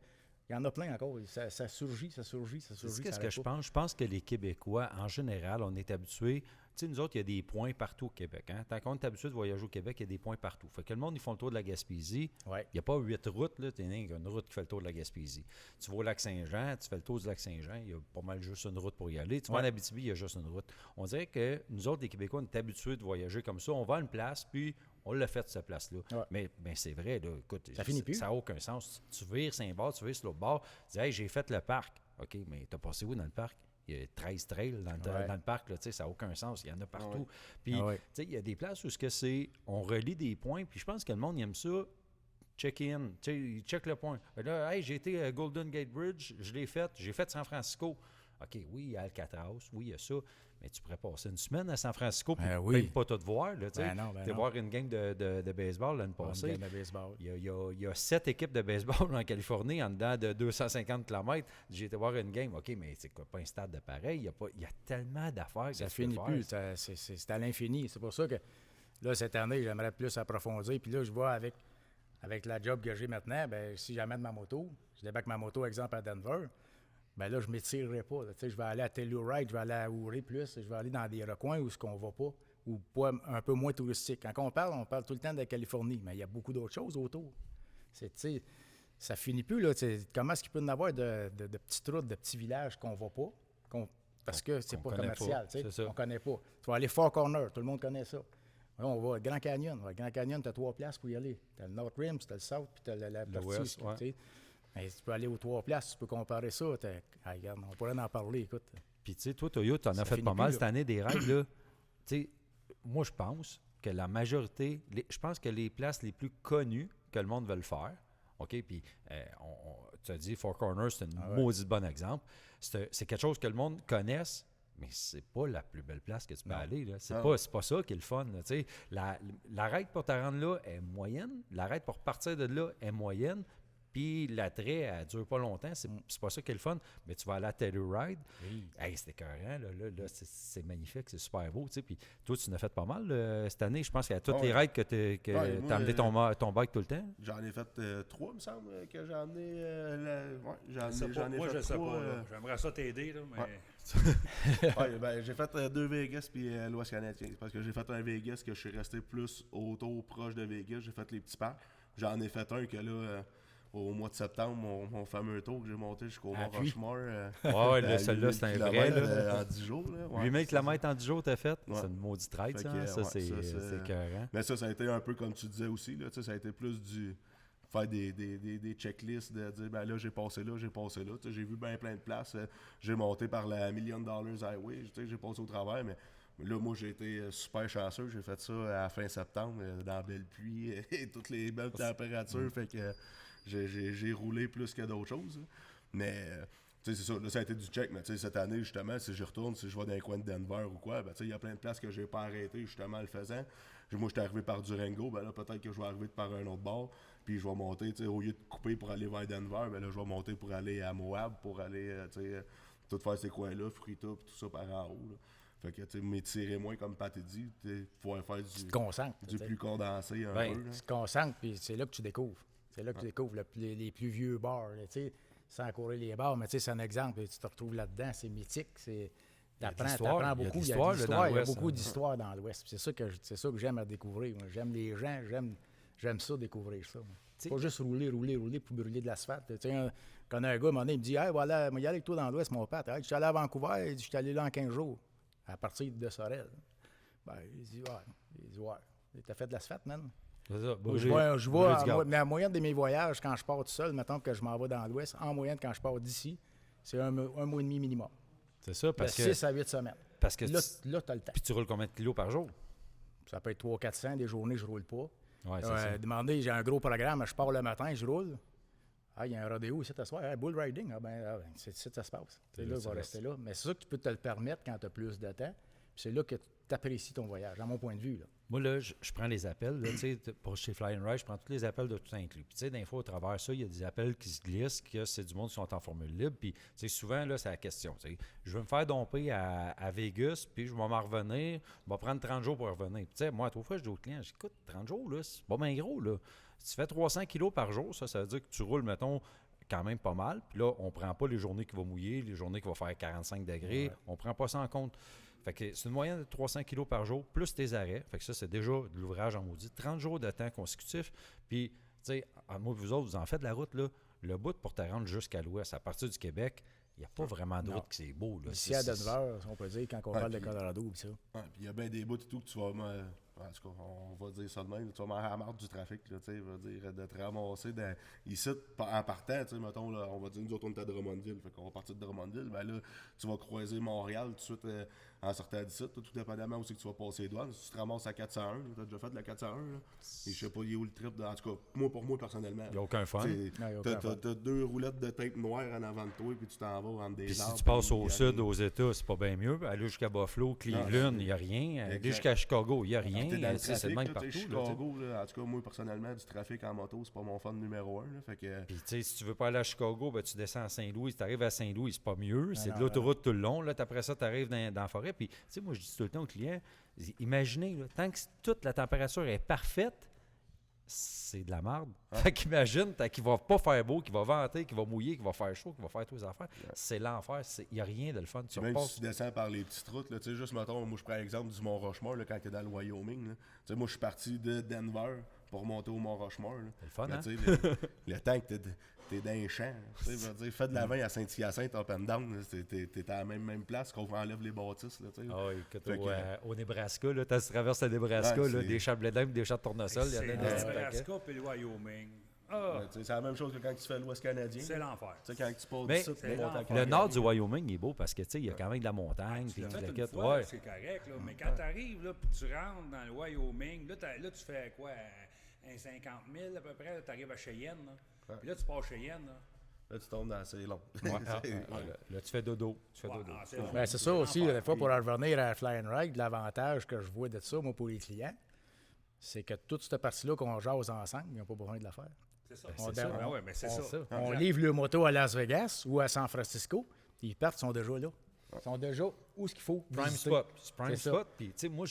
il y en a plein encore. Ça surgit. Qu'est-ce que je pense? Je pense que les Québécois, en général, on est habitués. Tu sais, nous autres, il y a des points partout au Québec. Hein? Tant qu'on est habitué de voyager au Québec, il y a des points partout. Fait que le monde, ils font le tour de la Gaspésie. Ouais. Il n'y a pas 8 routes. Là. Il y a une route qui fait le tour de la Gaspésie. Tu vas au Lac-Saint-Jean, tu fais le tour du Lac-Saint-Jean. Il y a pas mal juste une route pour y aller. Tu vas en Abitibi, il y a juste une route. On dirait que nous autres, les Québécois, on est habitués de voyager comme ça. On va à une place, puis on l'a fait, cette place-là. Ouais. Mais c'est vrai, là, écoute, ça finit plus. Ça n'a aucun sens. Tu vires Saint-Bord, tu vires sur l'autre bord, tu dis « Hey, j'ai fait le parc. » OK, mais t'as passé où dans le parc? Il y a 13 trails dans le parc, là, ça n'a aucun sens. Il y en a partout. Puis, il y a des places où on relie des points, puis je pense que le monde aime ça. Check-in, il check le point. Là, hey, j'ai été à Golden Gate Bridge, je l'ai fait. J'ai fait San Francisco. OK, oui, il y a Alcatraz, oui, il y a ça. Mais tu pourrais passer une semaine à San Francisco pour peut-être pas tout voir. Tu vas voir une game de baseball l'année passée. Une game de baseball. Il y a 7 équipes de baseball en Californie en dedans de 250 km. J'ai été voir une game. OK, mais c'est pas un stade de pareil. Il y a tellement d'affaires. Ça finit plus. C'est à l'infini. C'est pour ça que là, cette année, j'aimerais plus approfondir. Puis là, je vois avec la job que j'ai maintenant, ben si j'amène ma moto, je débarque ma moto, exemple, à Denver, ben là, je ne m'étirerai pas. Je vais aller à Telluride, je vais aller à Ouray plus, je vais aller dans des recoins où on ne va pas, ou pas un peu moins touristique. Quand on parle tout le temps de la Californie, mais il y a beaucoup d'autres choses autour. Ça finit plus, là. Comment est-ce qu'il peut y en avoir de petites routes, de petits villages qu'on ne va pas, parce que c'est pas commercial, on ne connaît pas. Tu vas aller Four Corners, tout le monde connaît ça. Là, on va à Grand Canyon. À Grand Canyon, tu as 3 places pour y aller. Tu as le North Rim, tu as le South, puis tu as la partie. Mais tu peux aller aux 3 places, tu peux comparer ça. Regarde, on pourrait en parler, écoute. Puis tu sais, toi, Toyo, tu en as fait pas mal cette année des rides, là. Tu sais, moi, je pense que la majorité, je pense que les places les plus connues que le monde veut le faire, OK, puis tu as dit Four Corners, c'est un maudit bon exemple. C'est quelque chose que le monde connaisse, mais c'est pas la plus belle place que tu peux aller. Là. C'est pas ça qui est le fun. Là, la ride pour te rendre là est moyenne. La ride pour partir de là est moyenne. puis l'attrait, elle dure pas longtemps. C'est pas ça qui est le fun. Mais tu vas aller à Telluride. Oui. Hey, c'était écœurant. Là, c'est magnifique, c'est super beau. Puis toi, tu en as fait pas mal cette année. Je pense qu'à toutes les rides que tu as amené ton bike tout le temps. J'en ai fait 3, il me semble, que j'ai amené. J'en ai Moi, fait je sais 3. pas. J'aimerais ça t'aider, là, mais... J'ai fait 2 Vegas puis l'Ouest canadien. Parce que j'ai fait un Vegas que je suis resté plus autour, proche de Vegas. J'ai fait les petits parcs. J'en ai fait un que là, au mois de septembre, mon fameux tour que j'ai monté jusqu'au Mont Rushmore. Celui-là, c'est un vrai. En 10 jours. Là, 8000 km en 10 jours, t'as fait? Ouais. C'est une maudite ride, ça. C'est écœurant. Mais ça a été un peu comme tu disais aussi. Là, ça a été plus du... faire des checklists, de dire ben là j'ai passé là. J'ai vu bien plein de places. J'ai monté par la $1 million Highway. J'ai passé au travers, mais là, moi, j'ai été super chanceux. J'ai fait ça à la fin septembre, dans la belle pluie et toutes les belles températures. Fait que j'ai roulé plus que d'autres choses. Mais c'est ça. Là, ça a été du check. Mais cette année, justement, si j'y retourne, si je vais dans les coins de Denver ou quoi, ben il y a plein de places que j'ai pas arrêtées, justement, le faisant. Moi, j'étais arrivé par Durango. Ben là, peut-être que je vais arriver par un autre bord. Puis je vais monter, au lieu de couper pour aller vers Denver, ben là, je vais monter pour aller à Moab, pour aller, tout faire ces coins-là, Fruita, puis tout ça par en haut. Là. Fait que, m'étirer moins, comme Pat a dit, pouvoir faire du plus condensé un peu. Tu te concentres, puis c'est là que tu découvres. C'est là que tu découvres les plus vieux bars, là, sans courir les bars, mais c'est un exemple. Tu te retrouves là-dedans, c'est mythique, t'apprends beaucoup. Il y a beaucoup d'histoires dans l'Ouest. C'est ça que j'aime à découvrir. Moi. J'aime les gens, j'aime ça, découvrir ça. Pas juste rouler pour brûler de l'asphalte. Quand un gars, à un moment donné, il me dit « Hey, voilà, moi, y aller avec toi dans l'Ouest, mon père. Je suis allé à Vancouver, je suis allé là en 15 jours, à partir de Sorel. » Il dit « Ouais. T'as fait de l'asphalte, man? » Je vois, la moyenne de mes voyages, quand je pars tout seul, mettons que je m'en vais dans l'Ouest, en moyenne, quand je pars d'ici, c'est un mois et demi minimum. C'est ça, parce que... 6 à 8 semaines. Parce que là, tu as le temps. Puis tu roules combien de kilos par jour? Ça peut être 300-400, des journées, je roule pas. Ouais, c'est ça. Demandez, j'ai un gros programme, je pars le matin, je roule. Il y a un rodéo ici, t'asseoir. Bull riding, c'est ici que ça se passe. Là, il va rester là. Mais c'est ça que tu peux te le permettre quand tu as plus de temps. Puis c'est là que tu apprécies ton voyage, à mon point de vue. Là. Moi, là, je prends les appels. Là, pour chez Fly and Ride, je prends tous les appels de tout inclus. Puis, des fois, au travers ça, il y a des appels qui se glissent, que c'est du monde qui sont en formule libre. Puis, souvent, là, c'est la question. Je veux me faire domper à Vegas, puis je vais m'en revenir. Je vais prendre 30 jours pour revenir. Puis, moi, à trois fois, je dis aux clients, écoute, 30 jours, là, c'est pas bien gros, là. Si tu fais 300 kilos par jour, ça veut dire que tu roules, mettons, quand même pas mal. Puis là, on prend pas les journées qui vont mouiller, les journées qui vont faire 45 degrés. Ouais. On prend pas ça en compte. Fait que c'est une moyenne de 300 kilos par jour, plus tes arrêts. Fait que ça, c'est déjà de l'ouvrage en maudit. 30 jours de temps consécutif. Puis, tu sais, moi vous autres, vous en faites de la route, là. Le bout pour te rendre jusqu'à l'ouest, à partir du Québec, il n'y a pas vraiment de route qui c'est beau. Là. Ici à Denver, on peut dire, quand on parle de Colorado, ça. Puis il y a bien des bouts et tout que tu vas... En tout cas, on va dire ça de même. Tu vas m'en ramasser du trafic, là, tu sais, dire de te ramasser ici, en partant, tu sais, mettons, là, on va dire, nous autres, on est à Drummondville. Fait qu'on va partir de Drummondville, ben là, tu vas croiser Montréal tout de suite en sortant d'ici, tout dépendamment où c'est que tu vas passer les douanes. Si tu te ramasses à 401, tu as déjà fait de la 401, là. Et je sais pas, il est où le trip, en tout cas, pour moi, personnellement. Il n'y a aucun fun. T'as 2 roulettes de tape noire en avant de toi, puis tu t'en vas entre des arbres. Si tu passes au sud, aux États, c'est pas bien mieux. Aller jusqu'à Buffalo, Cleveland, il n'y a rien. Aller jusqu'à Chicago, il n'y a rien. C'est le même partout. Chicago, là, en tout cas, moi, personnellement, du trafic en moto, c'est pas mon fun numéro 1. Puis, tu sais, si tu veux pas aller à Chicago, ben, tu descends à Saint-Louis. Si tu arrives à Saint-Louis, c'est pas mieux. C'est de l'autoroute tout le long. Là, après ça, tu arrives dans la forêt. Puis, tu sais, moi, je dis tout le temps aux clients, imaginez, là, tant que toute la température est parfaite, c'est de la merde. Fait qu'imagine, tant qu'il va pas faire beau, qu'il va venter, qu'il va mouiller, qu'il va faire chaud, qu'il va faire toutes les affaires. C'est l'enfer. Il n'y a rien de le fun. Même si tu descends par les petites routes, tu sais, juste, mettons, moi, je prends l'exemple du Mont Rushmore, là, quand tu es dans le Wyoming. Tu sais, moi, je suis parti de Denver pour monter au Mont Rushmore. C'est le fun, hein? Le temps que t'es dans les champs. Tu sais, fais de la 20 à Saint-Hyacinthe, up and down. T'es à la même place qu'on enlève les bâtisses. Là, au Nebraska, tu traverses le Nebraska, là, des champs de blé d'Inde, des champs de tournesol. C'est le Nebraska puis le Wyoming. C'est la même chose que quand tu fais l'Ouest canadien. C'est l'enfer. Quand tu passes le nord du Wyoming est beau parce que il y a quand même de la montagne. C'est correct, là, mais quand tu arrives et tu rentres dans le Wyoming, là tu fais quoi? Un 50 000 à peu près, tu arrives à Cheyenne. Puis là, tu pars Cheyenne. Là, tu tombes dans assez long. Là, tu fais dodo. C'est ça aussi, des fois, pour revenir à Fly and Ride, l'avantage que je vois de ça, moi, pour les clients, c'est que toute cette partie-là qu'on jase ensemble, ils n'ont pas besoin de la faire. C'est ça. On, c'est ça. Ah ouais, mais c'est ça. on livre le moto à Las Vegas ou à San Francisco, ils partent, ils sont déjà là. Ils sont déjà où ce qu'il faut. Prime visiter. spot. Prime C'est ça. spot. Puis, tu sais, moi,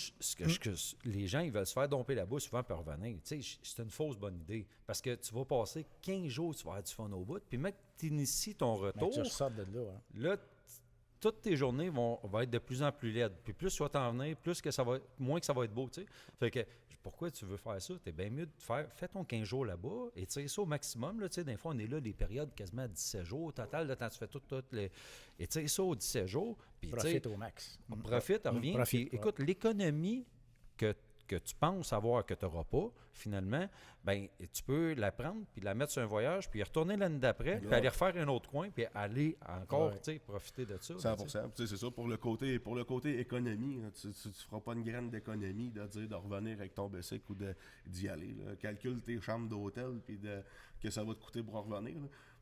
les gens, ils veulent se faire domper là-bas souvent pour revenir. Tu sais, c'est une fausse bonne idée. Parce que tu vas passer 15 jours, tu vas avoir du fun au bout. Puis, mec, tu inities ton Mais retour. tu ressors de là. Hein. Là, toutes tes journées vont être de plus en plus laides. Puis plus tu vas t'en venir, moins que ça va être beau, tu sais. Fait que, pourquoi tu veux faire ça? T'es bien mieux de fais ton 15 jours là-bas et tire ça au maximum, là, tu sais. Des fois, on est là, des périodes quasiment à 17 jours. Au total, là, quand tu fais toutes les... Et tire ça aux 17 jours. Puis, Profite au max. on profite, on revient. Profite, Puis, écoute, l'économie que tu penses avoir que tu n'auras pas, finalement, ben tu peux la prendre, puis la mettre sur un voyage, puis y retourner l'année d'après, puis aller refaire un autre coin, puis aller encore, tu sais, profiter de ça. 100%. Tu sais, c'est ça, pour le côté économie, là, tu ne feras pas une graine d'économie de dire de revenir avec ton bicycle ou d'y aller. Là. Calcule tes chambres d'hôtel, puis que ça va te coûter pour revenir.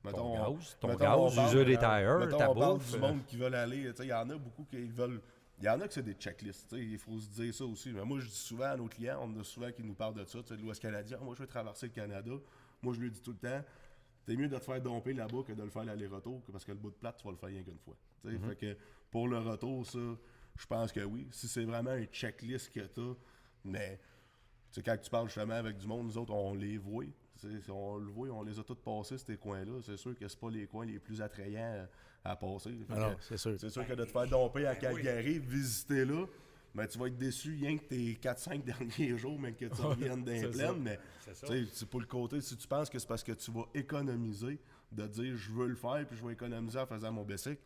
Là. Ton on gaz, parle- user des tires, mettons, ta on parle bouffe. du monde qui veulent aller. Il y en a beaucoup qui veulent. Il y en a que c'est des checklists, il faut se dire ça aussi. Mais moi, je dis souvent à nos clients, on a souvent qui nous parlent de ça, de l'Ouest canadien. Moi, je veux traverser le Canada. Moi, je lui dis tout le temps, t'es mieux de te faire domper là-bas que de le faire l'aller-retour, parce que le bout de plate, tu vas le faire rien qu'une fois. Fait que pour le retour, ça, je pense que oui. Si c'est vraiment un checklist que t'as, mais quand tu parles justement avec du monde, nous autres, on les voit. Si on le voit, on les a tous passés, ces coins-là. C'est sûr que c'est pas les coins les plus attrayants à passer. Alors, c'est sûr. C'est sûr que de te faire domper à Calgary, visiter là, ben, tu vas être déçu rien que tes 4-5 derniers jours, même que tu reviennes d'un plaine. Mais c'est pour le côté, si tu penses que c'est parce que tu vas économiser, de dire je veux le faire puis je vais économiser en faisant mon bicycle,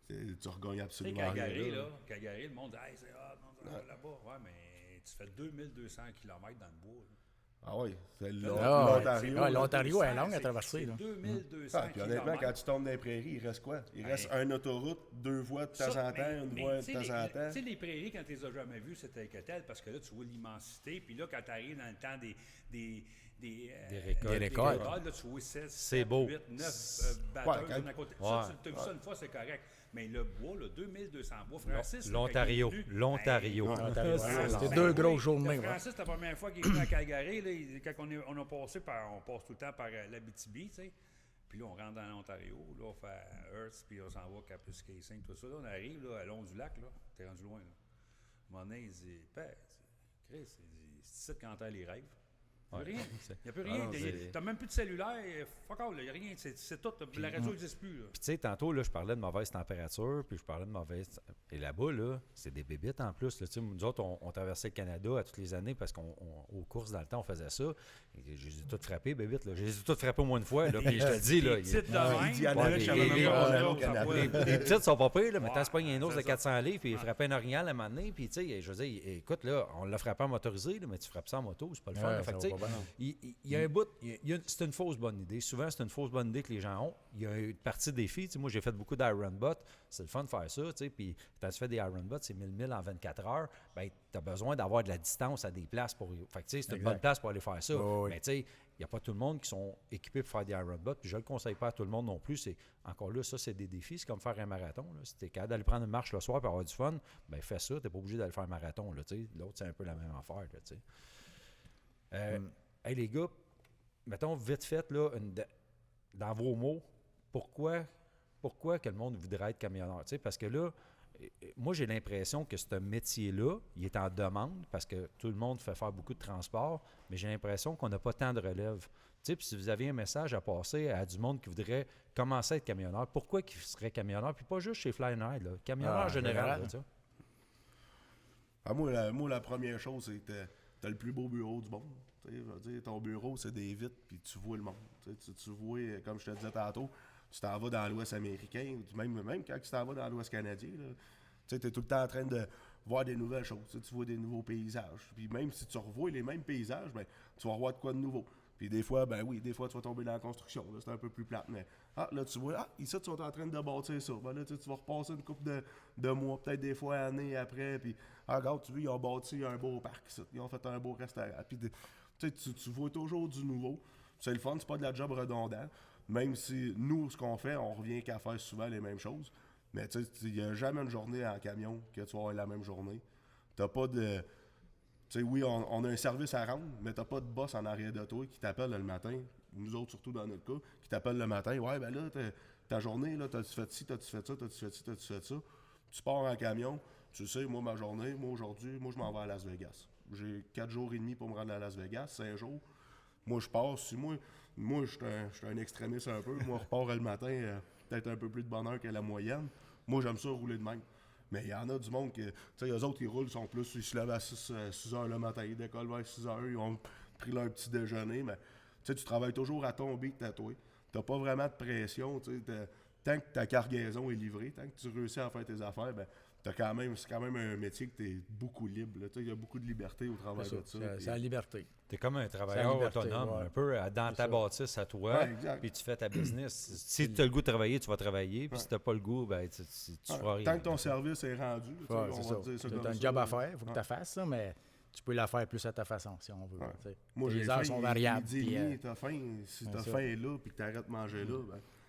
tu regagnes absolument Calgary, rien. là, Calgary, le monde dit hey, c'est là-bas. Ouais, mais tu fais 2200 km dans le bois. Là. Ah oui, c'est l'Ontario. l'Ontario. L'Ontario est longue à traverser. C'est 2200 Puis honnêtement, quand tu tombes dans les prairies, il reste quoi? Il reste une autoroute, 2 voies de temps en temps, une voie de temps en temps. Tu sais, les prairies, quand tu les as jamais vues, c'était que tel, parce que là, tu vois l'immensité. Puis là, quand tu arrives dans le temps des récoltes. Là, tu vois 7, C'est beau. 8, 9 batteurs d'un à côté. Ouais. Ça, tu as vu ça une fois, c'est correct. Mais le bois, là, 2200 bois. Francis, L'Ontario. quand il est venu, L'Ontario. C'était 2 grosses journées. Ouais. Francis, la première fois qu'il est venu à Calgary, là, quand on passe tout le temps par l'Abitibi, tu sais. Puis là, on rentre dans l'Ontario, là, on fait Earth, puis on s'en va Capus Casing, tout ça. Là, on arrive là, à long du lac, là. T'es rendu loin, là. À un moment donné, il dit, Père, Chris, c'est quand t'as les rêves. Il n'y a plus rien. T'as même plus de cellulaire. Fuck all, il n'y a rien. C'est tout. La radio n'existe plus. Puis tu sais, tantôt, là, je parlais de mauvaise température, puis je parlais de mauvaise... Et là-bas, là, c'est des bébites en plus. Là. Nous autres, on traversait le Canada à toutes les années parce qu'aux courses, dans le temps, on faisait ça. Et je les ai toutes frappées, bébites. Je les ai toutes frappées au moins une fois. Là, puis je te dis, là... Les petites de même. Il dit, Anna, je savais même pas qu'on allait au Canada. Les petites sont pas pires, là, mais t'as pas un os de c'est 400 livres, puis il frappait un orignal à un moment donné, puis tu sais, je veux dire, écoute, là, on l'a frappé en motorisé, là, mais tu frappes ça en moto, c'est pas le fun. Ouais, Fait que, ça tu va sais, pas bien. il y a un bout, c'est une fausse bonne idée. Souvent, c'est une fausse bonne idée que les gens ont. Il y a une partie de défi. Moi, j'ai fait beaucoup d'Iron Butt. C'est le fun de faire ça. Puis quand tu fais des Iron Butt, c'est 1000 milles en 24 heures. Ben, tu as besoin d'avoir de la distance à des places pour. Fait que, c'est une bonne place pour aller faire ça. Oh, oui. Mais tu sais, il n'y a pas tout le monde qui sont équipés pour faire des Iron Butt. Puis je ne le conseille pas à tout le monde non plus. Encore là, ça, c'est des défis. C'est comme faire un marathon. Là. Si tu es capable d'aller prendre une marche le soir pour avoir du fun, ben fais ça. Tu n'es pas obligé d'aller faire un marathon. L'autre, c'est un peu la même affaire. Là, hey, les gars, mettons vite fait, là, dans vos mots, pourquoi que le monde voudrait être camionneur? Parce que là, moi, j'ai l'impression que ce métier-là, il est en demande parce que tout le monde fait faire beaucoup de transport, mais j'ai l'impression qu'on n'a pas tant de relève. Puis si vous aviez un message à passer à du monde qui voudrait commencer à être camionneur, pourquoi qu'il serait camionneur? Puis pas juste chez Fly and Ride, là, camionneur en général. Moi, la première chose, c'est que t'as le plus beau bureau du monde. Je veux dire, ton bureau, c'est des vitres, puis tu vois le monde. Tu vois, comme je te disais tantôt, tu t'en vas dans l'Ouest américain, ou même quand tu t'en vas dans l'Ouest canadien, tu es tout le temps en train de voir des nouvelles choses. Tu vois des nouveaux paysages. Puis même si tu revois les mêmes paysages, ben, tu vas revoir de quoi de nouveau. Puis des fois, des fois, tu vas tomber dans la construction. Là, c'est un peu plus plate. Mais là, tu vois, ici, tu es en train de bâtir ça. Ben, là, tu vas repasser une couple de mois, peut-être des fois années après. Puis, regarde, tu vois, ils ont bâti un beau parc ici. Ils ont fait un beau restaurant. Puis, tu vois toujours du nouveau. C'est le fun, c'est pas de la job redondant. Même si nous, ce qu'on fait, on revient qu'à faire souvent les mêmes choses. Mais il n'y a jamais une journée en camion que tu vas avoir la même journée. T'as pas de... Tu sais, oui, on a un service à rendre, mais t'as pas de boss en arrière de toi qui t'appelle le matin. nous autres surtout dans notre cas, qui t'appellent le matin. Ouais, ben là, ta journée, là, t'as-tu fait ci, t'as-tu fait ça, t'as-tu fait ci, t'as-tu fait ça. Tu pars en camion, tu sais, moi, ma journée, moi, aujourd'hui, moi, je m'en vais à Las Vegas. J'ai 4 jours et demi pour me rendre à Las Vegas, 5 jours. Moi, je pars. Si moi je suis un extrémiste un peu. Moi, je repars le matin, peut-être un peu plus de bonne heure que la moyenne. Moi, j'aime ça rouler de même. Mais il y en a du monde qui, tu sais, eux autres, ils roulent, ils se lèvent à 6 heures le matin, ils décollent vers 6 heures, ils ont pris leur petit déjeuner, mais tu sais, tu travailles toujours à ton beat, à toi. T'as pas vraiment de pression, tu sais, tant que ta cargaison est livrée, tant que tu réussis à faire tes affaires, ben, c'est quand même un métier que tu es beaucoup libre. Il y a beaucoup de liberté au travail de ça. C'est la liberté. Tu es comme un travailleur autonome, un peu dans ta bâtisse à toi, puis tu fais ta business. Si tu as le goût de travailler, tu vas travailler, puis si tu n'as pas le goût, ben, tu feras rien. Tant que ton service est rendu, tu as un job à faire, il faut que tu la fasses, mais tu peux la faire plus à ta façon, si on veut. Moi, les heures sont variables. T'as faim, si t'as faim là, puis que tu arrêtes de manger là,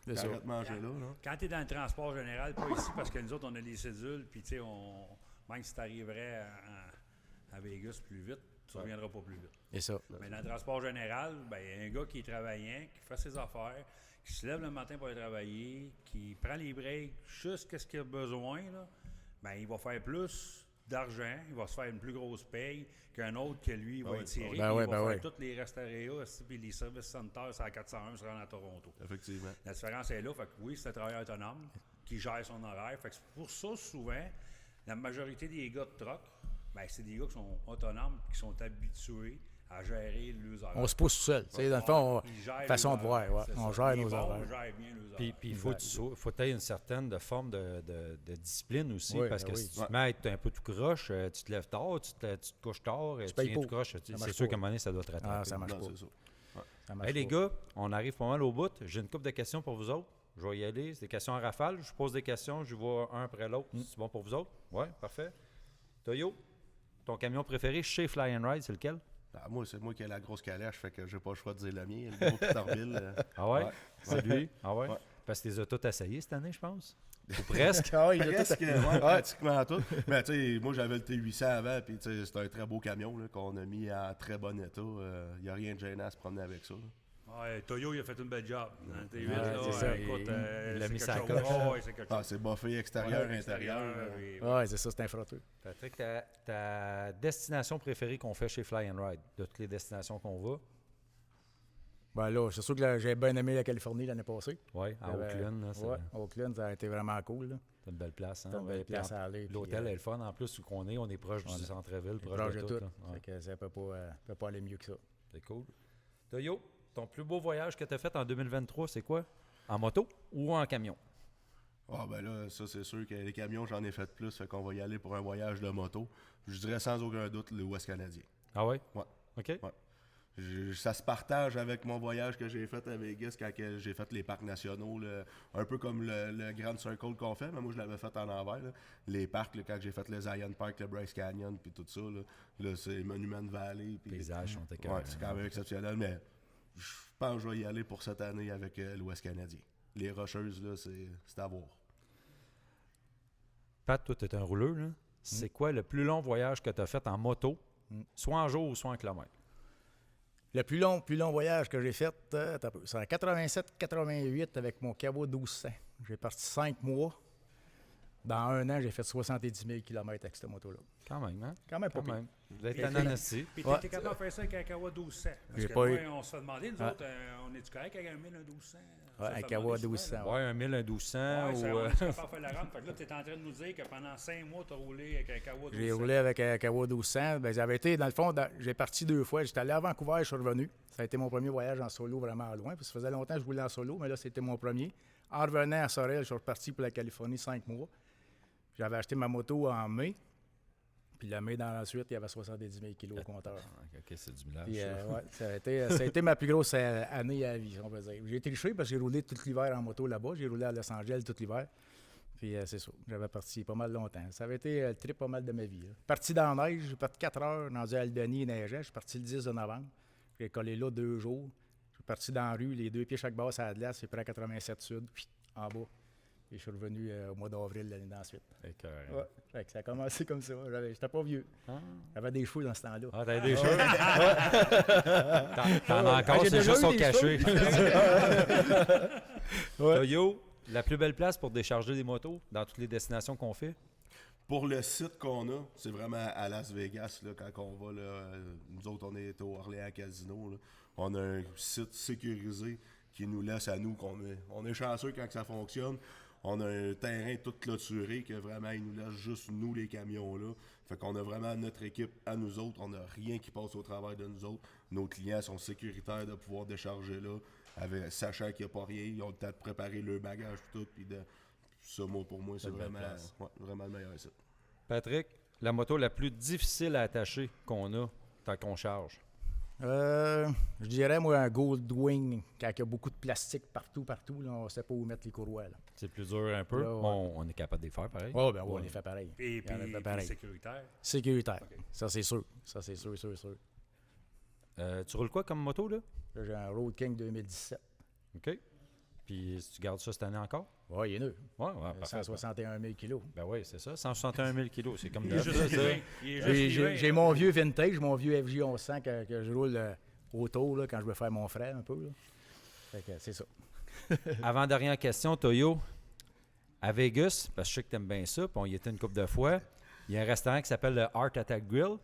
ben, t'arrêtes de manger là. Quand tu es dans le transport général, pas ici, parce que nous autres, on a des cédules, puis tu sais, même si tu arriverais à Vegas plus vite, tu ne reviendras pas plus vite. Et ça. Mais dans le transport général, ben, il y a un gars qui est travaillant, qui fait ses affaires, qui se lève le matin pour aller travailler, qui prend les breaks jusqu'à ce qu'il a besoin, là, ben, il va faire plus d'argent, il va se faire une plus grosse paye qu'un autre que lui va étirer. Il va faire tous les restaurants puis les services centers, c'est à 401 se rendre à Toronto. Effectivement. La différence est là. Fait que oui, c'est un travailleur autonome qui gère son horaire. Fait que pour ça, souvent, la majorité des gars de truck, ben, c'est des gars qui sont autonomes, qui sont habitués à gérer leurs horaires. On se pousse tout seul. Dans le fond, façon de voir. Ouais. On gère nos horaires. On gère bien nos horaires. Puis il faut que tu aies une certaine forme de discipline aussi, parce que si tu te mets à être un peu tout croche, tu te lèves tard, tu te couches tard, tu viens tout croche, c'est sûr qu'à un moment donné, ça doit te rattraper. Ah, ça marche pas. Ça marche les gars, on arrive pas mal au bout. J'ai une couple de questions pour vous autres. Je vais y aller. C'est des questions en rafale. Je pose des questions, je vois un après l'autre. C'est bon pour vous autres? Oui, parfait. Toyo, ton camion préféré chez Fly and Ride, c'est lequel? Moi, c'est moi qui ai la grosse calèche, fait que j'ai pas le choix de dire le mien. Le gros Peterbilt. Ah ouais? C'est lui? Ah ouais? Parce que tu les as tous essayés cette année, je pense. Ou presque. Presque, pratiquement tout. Mais tu sais, moi j'avais le T800 avant, puis c'est un très beau camion là, qu'on a mis en très bon état. Il n'y a rien de gênant à se promener avec ça. Ouais, Toyo, il a fait une belle job. T8, c'est ça. Écoute, il a mis sa coche. C'est buffé extérieur, intérieur. Oui, c'est ça, c'est un frotteux. Patrick, ta destination préférée qu'on fait chez Fly and Ride, de toutes les destinations qu'on va? Ben là, c'est sûr que j'ai bien aimé la Californie l'année passée. Oui, à Oakland. Oui, Oakland, ça a été vraiment cool. C'est une belle place. C'est une belle place à aller. L'hôtel est le fun. En plus, où on est proche du centre-ville, proche de tout. Ça ne peut pas aller mieux que ça. C'est cool. Toyo, ton plus beau voyage que tu as fait en 2023, c'est quoi? En moto ou en camion? Ah ben là, ça c'est sûr que les camions, j'en ai fait plus, fait qu'on va y aller pour un voyage de moto. Je dirais sans aucun doute l'Ouest canadien. Ah ouais? Ouais. OK. Ouais. Ça se partage avec mon voyage que j'ai fait à Vegas quand j'ai fait les parcs nationaux, un peu comme le Grand Circle qu'on fait, mais moi je l'avais fait en envers. Là. Les parcs, quand j'ai fait le Zion Park, le Bryce Canyon, puis tout ça, là c'est Monument Valley. Les paysages sont écœurants. Ouais, c'est quand même exceptionnel, mais je pense que je vais y aller pour cette année avec l'Ouest canadien. Les Rocheuses, là, c'est à voir. Pat, toi, tu es un rouleur. Là. C'est quoi le plus long voyage que tu as fait en moto, soit en jour ou soit en kilomètres? Le plus long voyage que j'ai fait, c'est en 87-88 avec mon Kawa 1200. J'ai parti 5 mois. Dans un an, j'ai fait 70 000 km avec cette moto-là. Quand même, hein? Quand même pas pire. Vous êtes un anastie. Puis t'es capable de faire ça avec un Kawa 1200. Parce que moi, on se fait demander, nous autres, on est-tu correct avec un 1000, un 1200? Oui, un Kawa 1200. Oui, un 1000, un 1200. On est capable de faire la rampe. Fait que là, t'es en train de nous dire que pendant 5 mois, t'as roulé avec un Kawa 1200. J'ai roulé avec un Kawa 1200. Ben, j'avais été, dans le fond, j'ai parti 2 fois. J'étais allé à Vancouver, je suis revenu. Ça a été mon premier voyage en solo vraiment loin. Parce que ça faisait longtemps que je roulais en solo, mais là, c'était mon premier. En revenant à Sorel, je suis reparti pour la Californie 5 mois. J'avais acheté ma moto en mai. Puis le mai dans la suite, il y avait 70 000 kilos au compteur. OK, c'est du millage. Puis, ça a été ma plus grosse année à vie, on va dire. J'ai été triché parce que j'ai roulé tout l'hiver en moto là-bas. J'ai roulé à Los Angeles tout l'hiver. Puis c'est ça. J'avais parti pas mal longtemps. Ça avait été le trip pas mal de ma vie. Là. Parti dans la neige, j'ai parti 4 heures dans Albany et neigeait. Je suis parti le 10 de novembre. J'ai collé là 2 jours. Je suis parti dans la rue, les 2 pieds chaque base à la glace, c'est près à 87 sud, puis en bas. Puis je suis revenu au mois d'avril l'année d'ensuite. Écœurant. Ouais. Fait que ça a commencé comme ça. J'étais pas vieux. J'avais des cheveux dans ce temps-là. Ah, t'as des cheveux? T'en as encore, J'ai c'est déjà juste eu sont des cachés. Ouais. Toyo, la plus belle place pour décharger des motos dans toutes les destinations qu'on fait? Pour le site qu'on a, c'est vraiment à Las Vegas, là, quand on va. Là, nous autres, on est au Orléans Casino. Là. On a un site sécurisé qui nous laisse à nous. On est chanceux quand ça fonctionne. On a un terrain tout clôturé que vraiment, il nous laisse juste nous, les camions là. Fait qu'on a vraiment notre équipe à nous autres. On n'a rien qui passe au travers de nous autres. Nos clients sont sécuritaires de pouvoir décharger là, sachant qu'il n'y a pas rien. Ils ont le temps de préparer leur bagage tout. Puis ça, pour moi, c'est vraiment le meilleur site. Patrick, la moto la plus difficile à attacher qu'on a tant qu'on charge? Je dirais, moi, un Goldwing, quand il y a beaucoup de plastique partout, là, on ne sait pas où mettre les courroies. Là. C'est plus dur un peu. Là, ouais. On est capable de les faire pareil. Oh, ben oui, on les fait pareil. Et Il y en a fait puis pareil. sécuritaire. Sécuritaire. OK. Ça, c'est sûr. Sûr. Tu roules quoi comme moto, là? Là, j'ai un Road King 2017. OK. Puis tu gardes ça cette année encore? Oui, il est neuf. Ouais, parfait. 161 000 kilos. Ben oui, c'est ça. 161 000 kilos. C'est comme Il est neuf, juste ça. livré. Il est juste livré. J'ai mon vieux vintage, mon vieux FJ 1100 que je roule autour là, quand je veux faire mon frère un peu. Là. Fait que c'est ça. Avant-dernière question, Toyo. À Vegas, parce que je sais que tu aimes bien ça, puis on y était une couple de fois, il y a un restaurant qui s'appelle le Heart Attack Grill.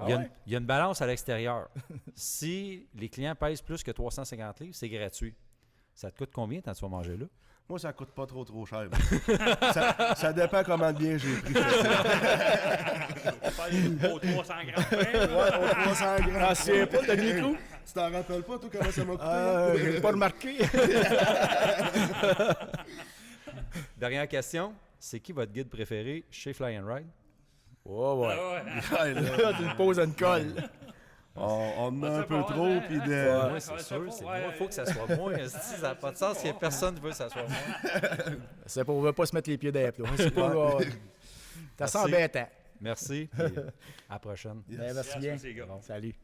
Il y a une balance à l'extérieur. Si les clients pèsent plus que 350 livres, c'est gratuit. Ça te coûte combien quand tu vas manger là? Moi, ça coûte pas trop cher. ça dépend comment bien j'ai pris. On parle aux 300 grammes. Ouais, aux 300 grammes. Ah, c'est pas le micro? Tu t'en rappelles pas, toi, comment ça m'a coûté? J'ai pas remarqué. Dernière question. C'est qui votre guide préféré chez Fly and Ride? Ouais. Ouais, là, Là, tu me poses une colle. on en a un sait peu pas, trop. hein? Puis Moi, Ouais, c'est c'est sûr. pas, C'est ouais. moi. Il faut que ça soit moi. Si ça n'a pas de sens, il n'y a personne qui veut que ça soit moi. C'est pour ne pas se mettre les pieds dans les plombs. C'est pas... Ça sent Merci. embêtant. Merci. Et à la prochaine. Ben, merci bien. Merci, les gars. Salut.